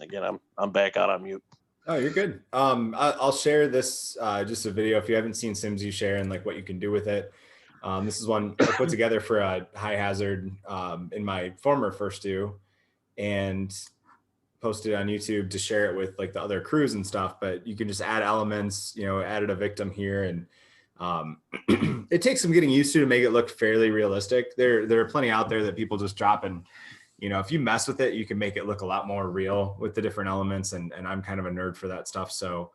again, I'm back out on mute. Oh, you're good. I'll share this, just a video. If you haven't seen Sims, you share and like what you can do with it. This is one I put together for a high hazard in my former first due, and posted on YouTube to share it with like the other crews and stuff. But you can just add elements, you know, added a victim here, and it takes some getting used to make it look fairly realistic. There are plenty out there that people just drop, and you know, if you mess with it, you can make it look a lot more real with the different elements. And I'm kind of a nerd for that stuff. So,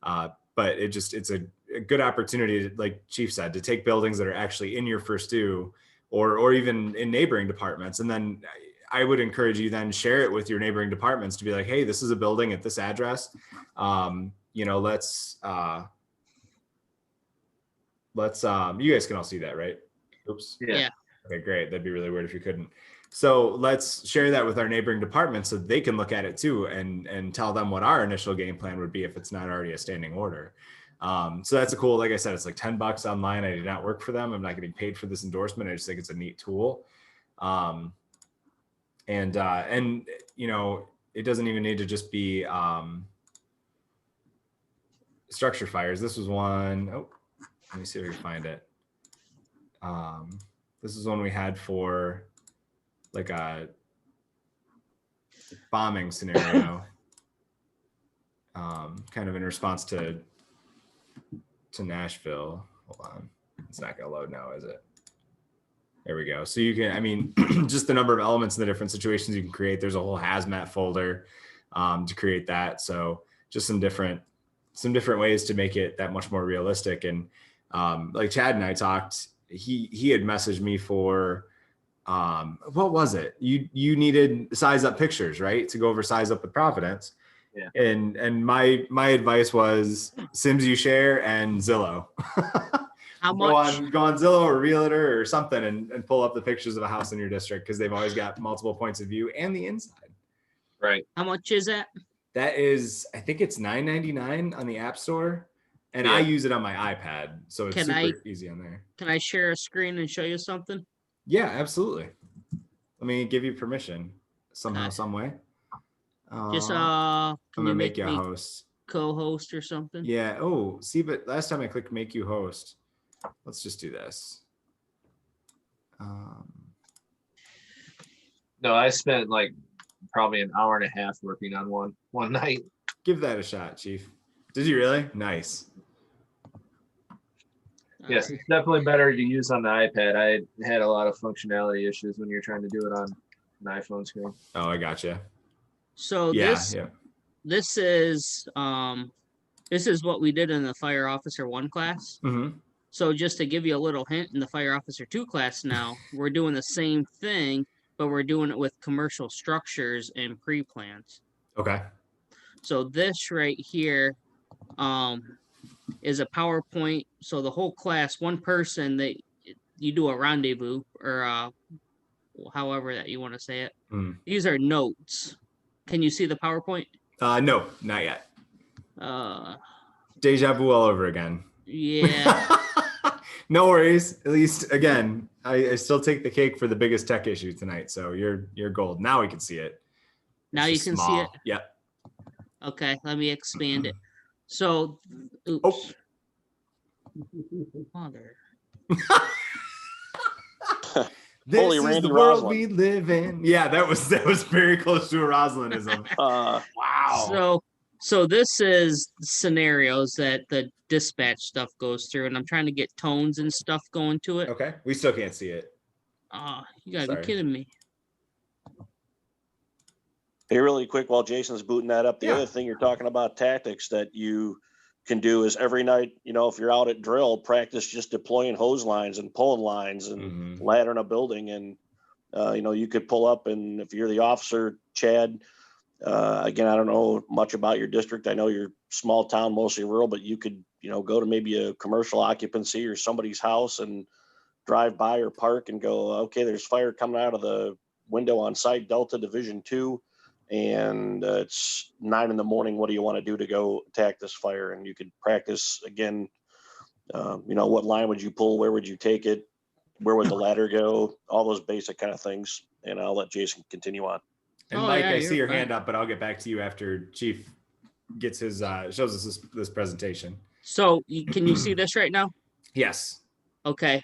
but it's a good opportunity, like Chief said, to take buildings that are actually in your first due or even in neighboring departments. And then I would encourage you then share it with your neighboring departments to be like, hey, this is a building at this address. You know, let's you guys can all see that, right? Oops. Yeah. Okay, great. That'd be really weird if you couldn't. So let's share that with our neighboring departments so they can look at it too and tell them what our initial game plan would be if it's not already a standing order. So that's a cool, like I said, it's like $10 online. I do not work for them. I'm not getting paid for this endorsement. I just think it's a neat tool. And you know, it doesn't even need to just be structure fires. This was one, oh, let me see if I can find it. This is one we had for like a bombing scenario, kind of in response to Nashville. Hold on, it's not gonna load now, is it? There we go. So you can, I mean, just the number of elements in the different situations you can create. There's a whole hazmat folder to create that. So just some different ways to make it that much more realistic. And like Chad and I talked, he had messaged me for, what was it? You needed size up pictures, right? To go over size up with Providence. Yeah. And my advice was Sims You Share and Zillow. How much? Go on Zillow or Realtor or something and pull up the pictures of a house in your district, because they've always got multiple points of view and the inside. Right. How much is that? That is, I think it's $9.99 on the App Store. And I use it on my iPad, so it's super easy on there. Can I share a screen and show you something? Yeah, absolutely. Let me give you permission somehow, some way. Just I'm gonna make you a host, co-host or something. Yeah. Oh, see, but last time I clicked make you host. Let's just do this. No, I spent like probably an hour and a half working on one night. Give that a shot, Chief. Did you really? Nice. Yes, it's definitely better to use on the iPad. I had a lot of functionality issues when you're trying to do it on an iPhone screen. Oh, I gotcha. So this is what we did in the Fire Officer 1 class. Mm-hmm. So just to give you a little hint, in the Fire Officer 2 class now, we're doing the same thing, but we're doing it with commercial structures and pre-plans. Okay. So this right here is a PowerPoint. So the whole class, one person, that you do a rendezvous or however that you want to say it. Mm. These are notes. Can you see the PowerPoint? No, not yet. Deja vu all over again. Yeah. No worries. At least again, I still take the cake for the biggest tech issue tonight. So you're gold. Now we can see it. Now you can see it. Yep. Okay, let me expand it. So, oops. Mother. This Holy is Randy the world Roslin. we live in. Yeah, that was very close to a Rosalinism. Wow. So So this is scenarios that the dispatch stuff goes through, and I'm trying to get tones and stuff going to it. Okay, we still can't see it. You gotta Sorry. be kidding me. Hey, really quick, while Jason's booting that up, the Yeah. other thing you're talking about tactics that you can do is every night, if you're out at drill, practice just deploying hose lines and pulling lines and laddering a building. And, you could pull up, and if you're the officer, Chad, again, I don't know much about your district. I know you're small town, mostly rural, but you could, go to maybe a commercial occupancy or somebody's house and drive by or park and go, okay, there's fire coming out of the window on site Delta Division 2. And it's 9 a.m. What do you want to do to go attack this fire? And you could practice again, what line would you pull? Where would you take it? Where would the ladder go? All those basic kind of things. And I'll let Jason continue on. And Oh, Mike, yeah, I see you're your hand fine. up, but I'll get back to you after Chief gets his shows us this presentation. So can you see this right now? Yes. Okay.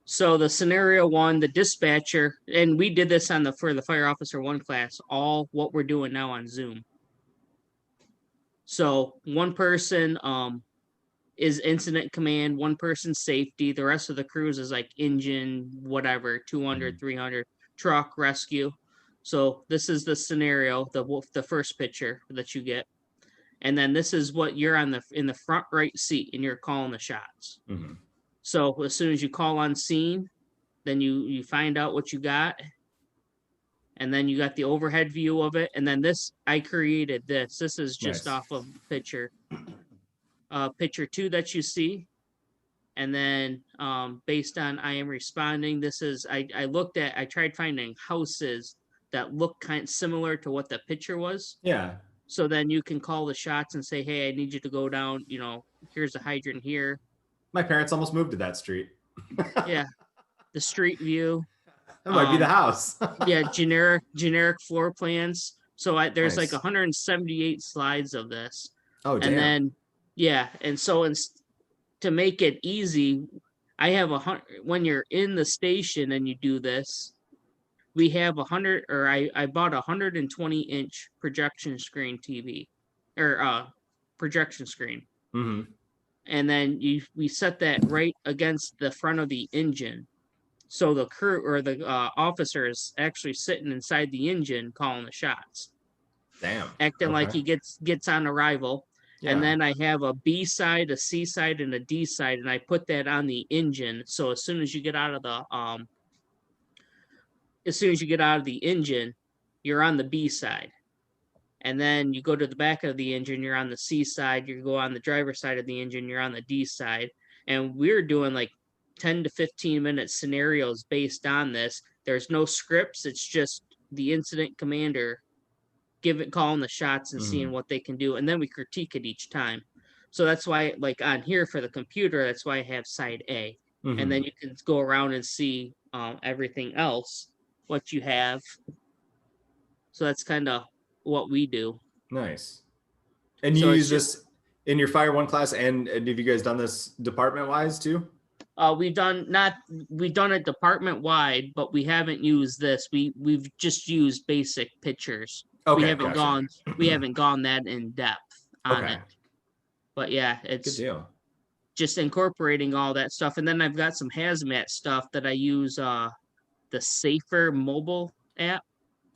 So the scenario one, the dispatcher, and we did this for the fire officer 1 class, all what we're doing now on Zoom. So one person is incident command, one person safety, the rest of the crews is like engine, whatever, 200, 300, truck, rescue. So this is the scenario, the first picture that you get. And then this is what you're in the front right seat, and you're calling the shots. Mm-hmm. So as soon as you call on scene, then you find out what you got. And then you got the overhead view of it. And then I created this. This is just Nice. off of picture 2 that you see. And then based on I am responding, this is, I tried finding houses that look kind of similar to what the picture was. Yeah. So then you can call the shots and say, hey, I need you to go down, here's a hydrant here. My parents almost moved to that street. Yeah. The street view. That might be the house. Yeah, generic floor plans. So there's Nice. like 178 slides of this. Oh, damn. And then, yeah. And so to make it easy, I have when you're in the station and you do this, we have I bought a 120-inch projection screen TV or projection screen. Mm-hmm. And then we set that right against the front of the engine. So the crew or the officer is actually sitting inside the engine calling the shots. Damn. Acting like he gets on arrival. Yeah. And then I have a B side, a C side, and a D side, and I put that on the engine. So as soon as you get out of the engine, you're on the B side. And then you go to the back of the engine, you're on the C side. You go on the driver's side of the engine, you're on the D side. And we're doing like 10 to 15 minute scenarios based on this. There's no scripts. It's just the incident commander calling the shots and seeing what they can do. And then we critique it each time. So that's why, like on here for the computer, that's why I have side A. Mm-hmm. And then you can go around and see everything else, what you have. So that's kind of what we do. Nice. And you use this in your Fire 1 class, and have you guys done this department wise too? We've done it department wide, but we haven't used this. We've just used basic pictures. Okay, we haven't gone that in depth on it. But yeah, it's good deal. Just incorporating all that stuff. And then I've got some hazmat stuff that I use the Safer mobile app.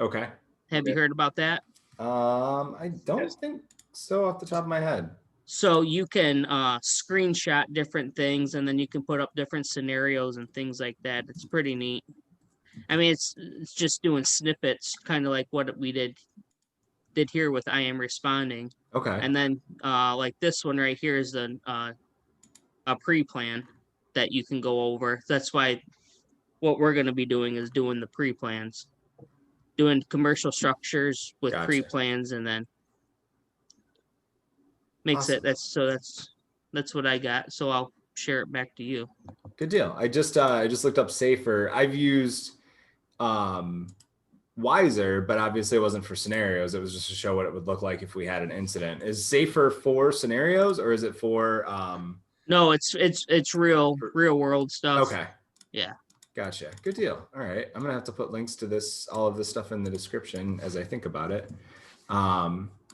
Okay. Have you heard about that? I don't think so off the top of my head. So you can screenshot different things, and then you can put up different scenarios and things like that. It's pretty neat. I mean, it's just doing snippets, kind of like what we did here with I Am Responding. Okay. And then like this one right here is a pre-plan that you can go over. That's why what we're going to be doing is doing the pre-plans, doing commercial structures with pre-plans, and then makes it. That's what I got. So I'll share it back to you. Good deal. I just looked up Safer. I've used Wiser, but obviously it wasn't for scenarios. It was just to show what it would look like if we had an incident. Is Safer for scenarios, or is it for No, it's real world stuff. Okay. Yeah. Gotcha. Good deal. All right. I'm gonna have to put links to all of this stuff in the description as I think about it.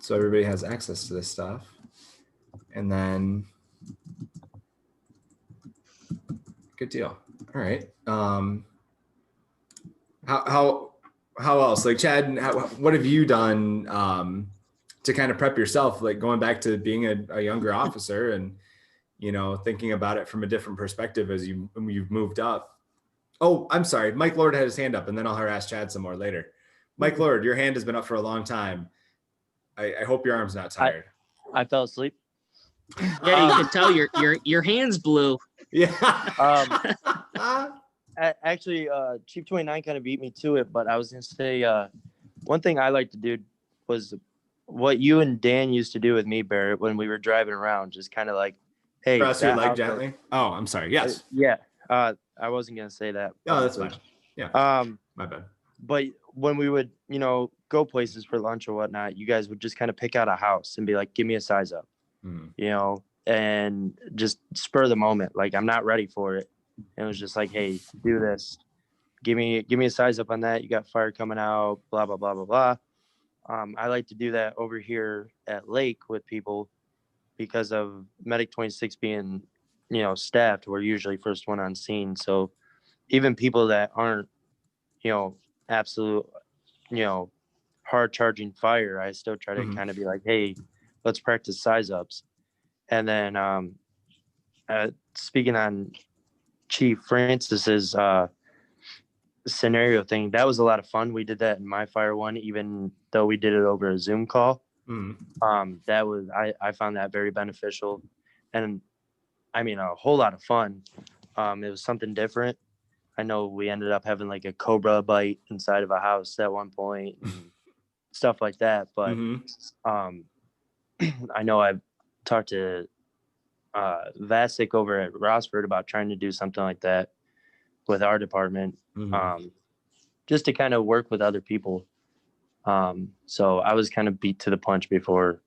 so everybody has access to this stuff. And then, good deal. All right. How else? Like Chad, what have you done to kind of prep yourself? Like going back to being a younger officer and, you know, thinking about it from a different perspective as you've moved up. Oh, I'm sorry. Mike Lord had his hand up, and then I'll harass Chad some more later. Mike Lord, your hand has been up for a long time. I hope your arm's not tired. I fell asleep. Yeah, you can tell your hands blue. Yeah. Actually, Chief 29 kind of beat me to it, but I was gonna say one thing I like to do was what you and Dan used to do with me, Barrett, when we were driving around, just kind of like, hey, Cross your that leg house- gently. Oh, I'm sorry. Yes. Yeah. I wasn't gonna say that. Oh, that's publicly. fine. Yeah. My bad. But when we would, you know, go places for lunch or whatnot, you guys would just kind of pick out a house and be like, give me a size up, you know, and just spur the moment. Like, I'm not ready for it. And it was just like, hey, do this. Give me a size up on that. You got fire coming out, blah, blah, blah, blah, blah. I like to do that over here at Lake with people because of Medic 26 being, you know, staffed. We're usually first one on scene. So even people that aren't, you know, absolute, you know, hard charging fire, I still try to kind of be like, hey, let's practice size ups. And then speaking on Chief Francis's scenario thing, that was a lot of fun. We did that in my fire one, even though we did it over a Zoom call. That was, I found that very beneficial, and I mean, a whole lot of fun. It was something different. I know we ended up having like a cobra bite inside of a house at one point and stuff like that. But I know I've talked to Vasic over at Rossford about trying to do something like that with our department, just to kind of work with other people. So I was kind of beat to the punch before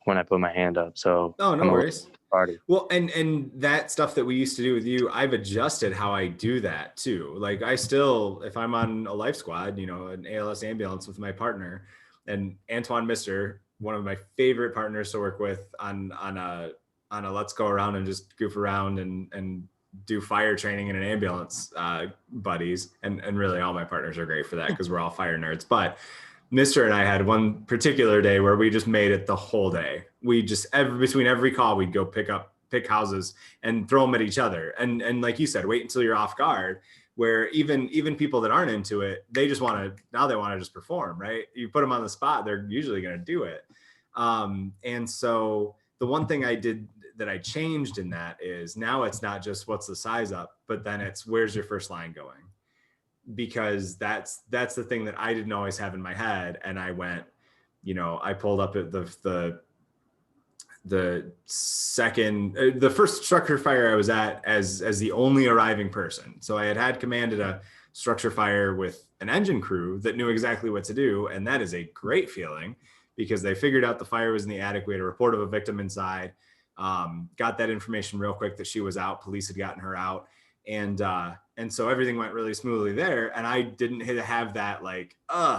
when I put my hand up. So no worries. Party. Well, and that stuff that we used to do with you, I've adjusted how I do that too. Like I still, if I'm on a life squad, you know, an ALS ambulance with my partner, and Antoine Mister, one of my favorite partners to work with on a let's go around and just goof around and do fire training in an ambulance, buddies. And really all my partners are great for that because we're all fire nerds. But Mr. and I had one particular day where we just made it the whole day. We just between every call, we'd go pick houses and throw them at each other. And like you said, wait until you're off guard, where even people that aren't into it, they just want to just perform, right? You put them on the spot, they're usually going to do it. And so the one thing I did that I changed in that is now it's not just what's the size up, but then it's where's your first line going? Because that's the thing that I didn't always have in my head. And I went, you know, I pulled up at the first structure fire I was at as the only arriving person. So I had commanded a structure fire with an engine crew that knew exactly what to do. And that is a great feeling because they figured out the fire was in the attic. We had a report of a victim inside, got that information real quick that she was out. Police had gotten her out. And so everything went really smoothly there. And I didn't have that like,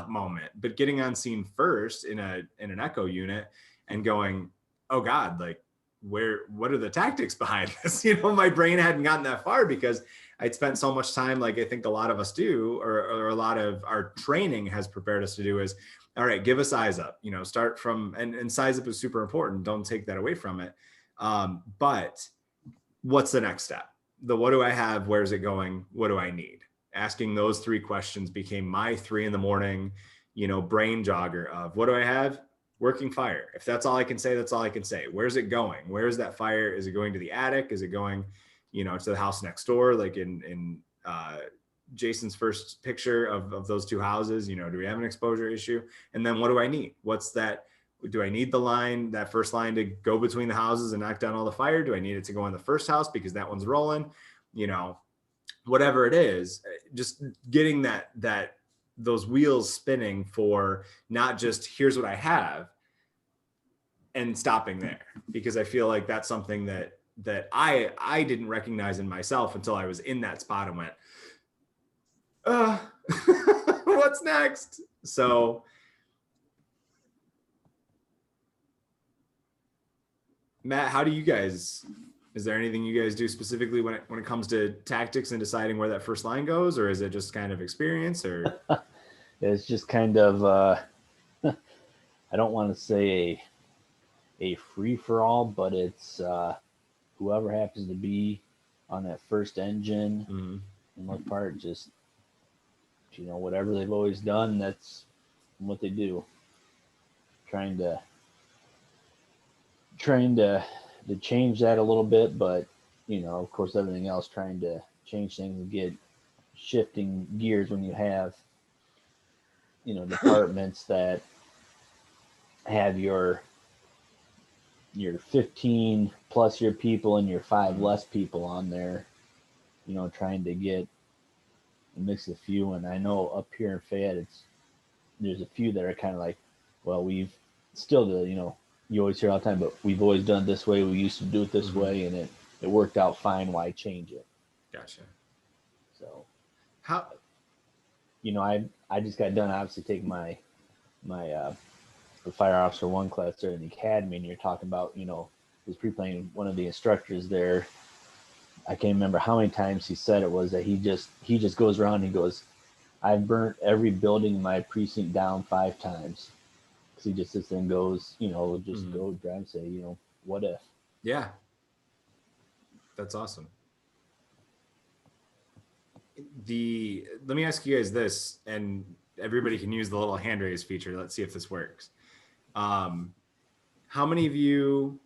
moment, but getting on scene first in an echo unit and going, oh God, like what are the tactics behind this? You know, my brain hadn't gotten that far because I'd spent so much time, like I think a lot of us do, or a lot of our training has prepared us to do is, all right, give a size up, you know, start from, and size up is super important. Don't take that away from it. But what's the next step? What do I have? Where's it going? What do I need? Asking those three questions became my 3 a.m, you know, brain jogger of what do I have? Working fire. If that's all I can say, that's all I can say. Where's it going? Where is that fire? Is it going to the attic? Is it going, you know, to the house next door? Like in Jason's first picture of those two houses, you know, do we have an exposure issue? And then what do I need? What's that? Do I need the line, that first line to go between the houses and knock down all the fire? Do I need it to go in the first house because that one's rolling? You know, whatever it is, just getting those wheels spinning for not just here's what I have and stopping there, because I feel like that's something that I didn't recognize in myself until I was in that spot and went, what's next? So Matt, how do you guys, is there anything you guys do specifically when it comes to tactics and deciding where that first line goes, or is it just kind of experience, or? It's just kind of, I don't want to say a free for all, but it's whoever happens to be on that first engine, in most part, just, whatever they've always done, that's what they do. Trying to change that a little bit, but of course, everything else, trying to change things and get shifting gears when you have departments that have your 15 plus your people and your 5 less people on there, trying to get a mix of few. And I know up here in Fayette, there's a few that are kind of like, well, we've still you always hear all the time, but we've always done it this way. We used to do it this way, and it worked out fine. Why change it? Gotcha. So how, I just got done obviously taking my the Fire Officer 1 class there in the academy, and you're talking about, was pre-playing one of the instructors there. I can't remember how many times he said it was that he just goes around and he goes, I've burnt every building in my precinct down 5 times. Because he just sits there and goes, just go drive and say, what if? Yeah. That's awesome. Let me ask you guys this, and everybody can use the little hand raise feature. Let's see if this works. How many of you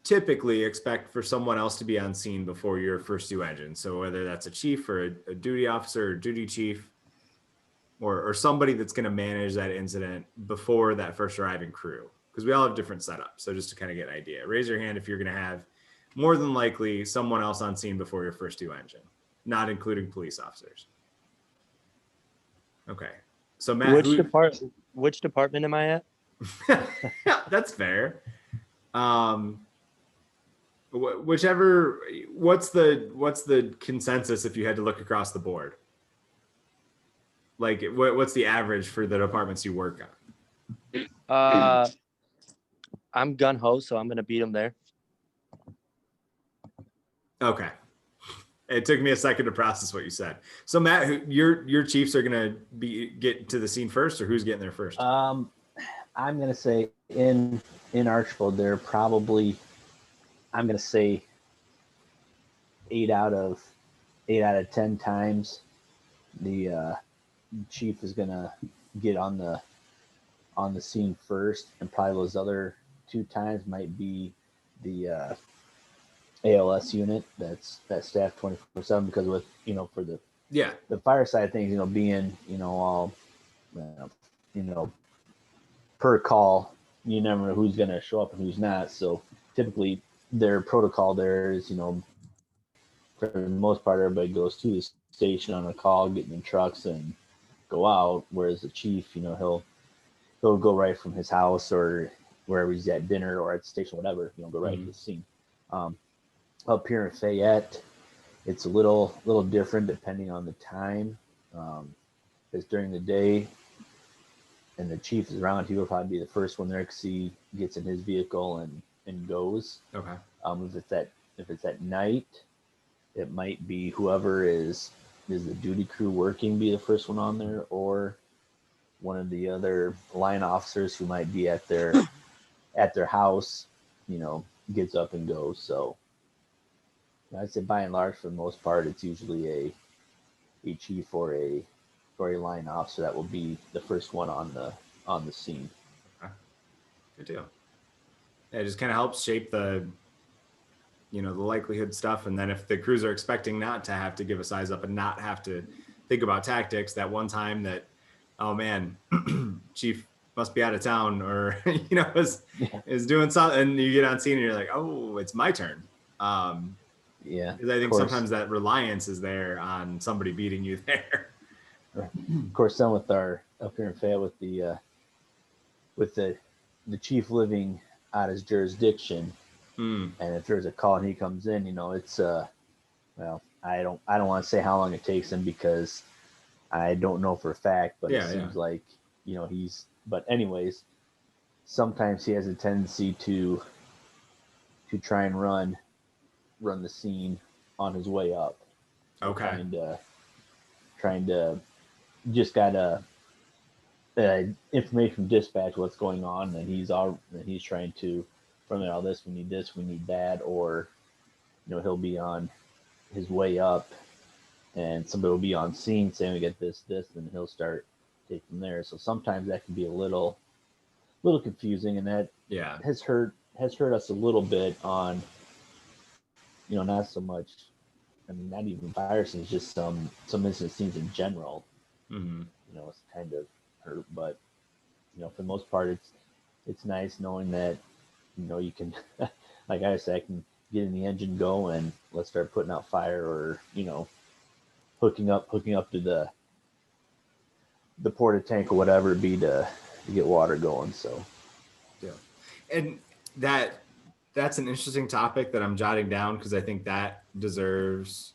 typically expect for someone else to be on scene before your first 2 engines? So whether that's a chief or a duty officer or duty chief, or somebody that's going to manage that incident before that first arriving crew, because we all have different setups. So just to kind of get an idea, raise your hand if you're going to have more than likely someone else on scene before your first 2 engine, not including police officers. Okay. So Matt, which department am I at? That's fair. Whichever, what's the consensus if you had to look across the board? Like, what's the average for the departments you work on? I'm gun ho, so I'm gonna beat them there. Okay. It took me a second to process what you said. So Matt, your chiefs are gonna get to the scene first, or who's getting there first? I'm gonna say in Archfield, they're probably, I'm gonna say 8 out of 10 times the chief is gonna get on the scene first, and probably those other 2 times might be the ALS unit that's staffed 24/7, because with for the fire side of things, being all per call, you never know who's gonna show up and who's not. So typically their protocol there is, for the most part, everybody goes to the station on a call, getting in trucks and go out. Whereas the chief, he'll go right from his house or wherever he's at dinner or at the station, whatever, go right to the scene. Up here in Fayette, it's a little different depending on the time. Because during the day, and the chief is around, he will probably be the first one there because he gets in his vehicle and goes. Okay. If it's at night, it might be whoever is the duty crew working be the first one on there, or one of the other line officers who might be at their house, gets up and goes. So I'd say by and large, for the most part, it's usually a chief or a line officer that will be the first one on the scene. Okay. Good deal. Yeah, it just kind of helps shape the the likelihood stuff. And then if the crews are expecting not to have to give a size up and not have to think about tactics, that one time that, oh man, chief must be out of town, or is doing something, and you get on scene and you're like, oh, it's my turn. Yeah, because I think sometimes that reliance is there on somebody beating you there. Of course, then with our up here in Fayette, with the chief living out his jurisdiction, and if there's a call and he comes in, it's well, I don't want to say how long it takes him because I don't know for a fact, but it seems like but anyways, sometimes he has a tendency to to try and run the scene on his way up. So Okay. Trying to just got information from dispatch what's going on, and he's trying to from all this, we need that, or he'll be on his way up and somebody will be on scene saying we get this, and he'll start taking there. So sometimes that can be a little confusing, and that has hurt us a little bit on not so much, I mean, not even viruses, just some incident scenes in general. Mm-hmm. It's kind of hurt, but for the most part, it's nice knowing that you can, like I said, I can get in the engine, go, and let's start putting out fire, or hooking up to the porta tank or whatever it be to get water going. So yeah, and that's an interesting topic that I'm jotting down, because I think that deserves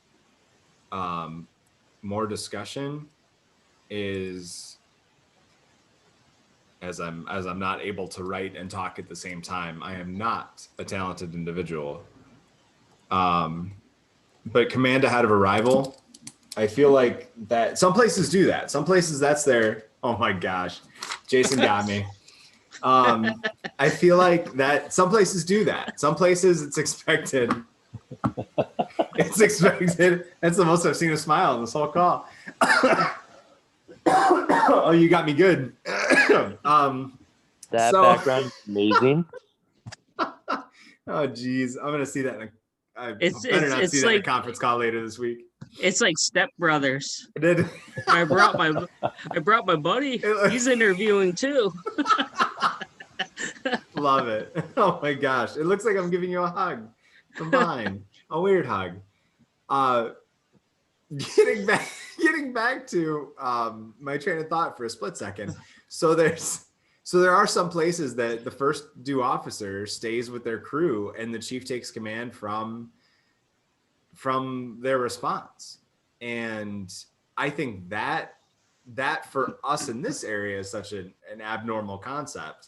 more discussion. Is as I'm not able to write and talk at the same time, I am not a talented individual. But command ahead of arrival, I feel like that some places do that. Some places that's their, oh my gosh, Jason got me. I feel like that some places do that. Some places it's expected. It's expected. That's the most I've seen a smile in this whole call. Oh, you got me good. That background is amazing. Oh, geez. I'm going to see that in I It's- better it's- not it's see that in a like- conference call later this week. It's like Step Brothers. I did. I brought my buddy. He's interviewing too. Love it. Oh my gosh. It looks like I'm giving you a hug. Combined. A weird hug. Getting back to my train of thought for a split second. So there are some places that the first due officer stays with their crew and the chief takes command from their response. And I think that for us in this area is such an abnormal concept.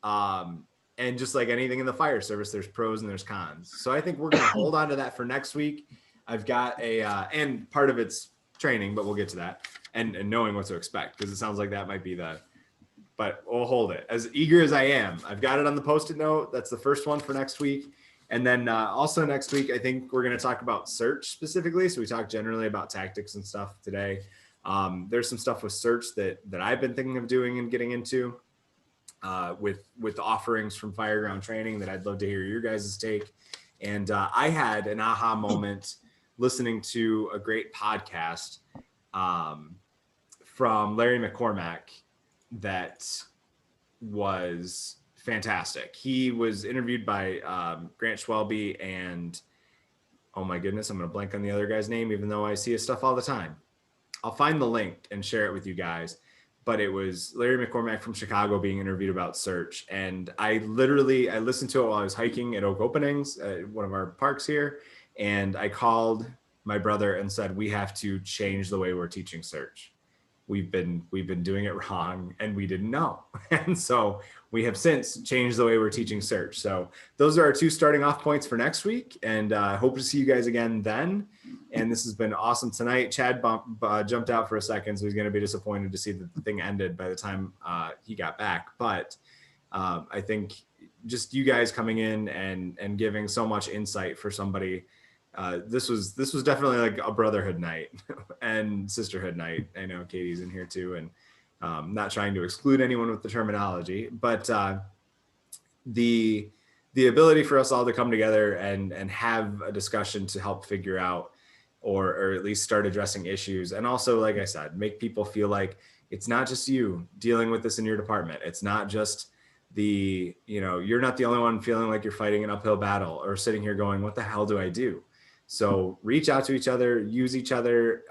And just like anything in the fire service, there's pros and there's cons. So I think we're going to hold on to that for next week. I've got and part of it's training, but we'll get to that, and knowing what to expect, because it sounds like that might be but we'll hold it. As eager as I am, I've got it on the Post-it note. That's the first one for next week. And then also next week, I think we're going to talk about search specifically. So we talked generally about tactics and stuff today. There's some stuff with search that I've been thinking of doing and getting into with offerings from Fireground training that I'd love to hear your guys' take. And I had an aha moment listening to a great podcast from Larry McCormack that was fantastic. He was interviewed by Grant Schwelby and, oh my goodness, I'm going to blank on the other guy's name, even though I see his stuff all the time. I'll find the link and share it with you guys. But it was Larry McCormack from Chicago being interviewed about search. And I listened to it while I was hiking at Oak Openings, one of our parks here. And I called my brother and said, we have to change the way we're teaching search. We've been doing it wrong and we didn't know. And so we have since changed the way we're teaching search. So those are our two starting off points for next week. And hope to see you guys again then. And this has been awesome tonight. Chad jumped out for a second, so he's going to be disappointed to see that the thing ended by the time he got back. But I think just you guys coming in and giving so much insight for somebody. This was definitely like a brotherhood night and sisterhood night. I know Katie's in here too, and not trying to exclude anyone with the terminology, but the ability for us all to come together and have a discussion to help figure out or at least start addressing issues. And also, like I said, make people feel like it's not just you dealing with this in your department. It's not just you're not the only one feeling like you're fighting an uphill battle or sitting here going, what the hell do I do? So reach out to each other, use each other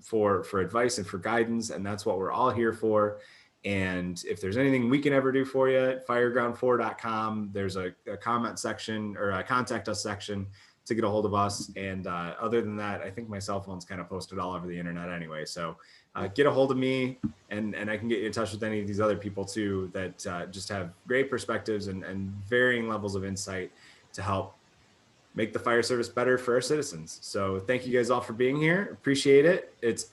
for advice and for guidance. And that's what we're all here for. And if there's anything we can ever do for you, fireground4.com, there's a comment section or a contact us section to get a hold of us. And other than that, I think my cell phone's kind of posted all over the internet anyway. So get a hold of me and I can get you in touch with any of these other people too that just have great perspectives and varying levels of insight to help make the fire service better for our citizens. So thank you guys all for being here. Appreciate it.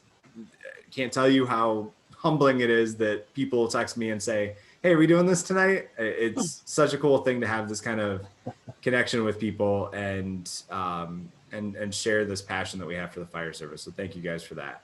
Can't tell you how humbling it is that people text me and say, hey, are we doing this tonight? It's such a cool thing to have this kind of connection with people and share this passion that we have for the fire service. So thank you guys for that.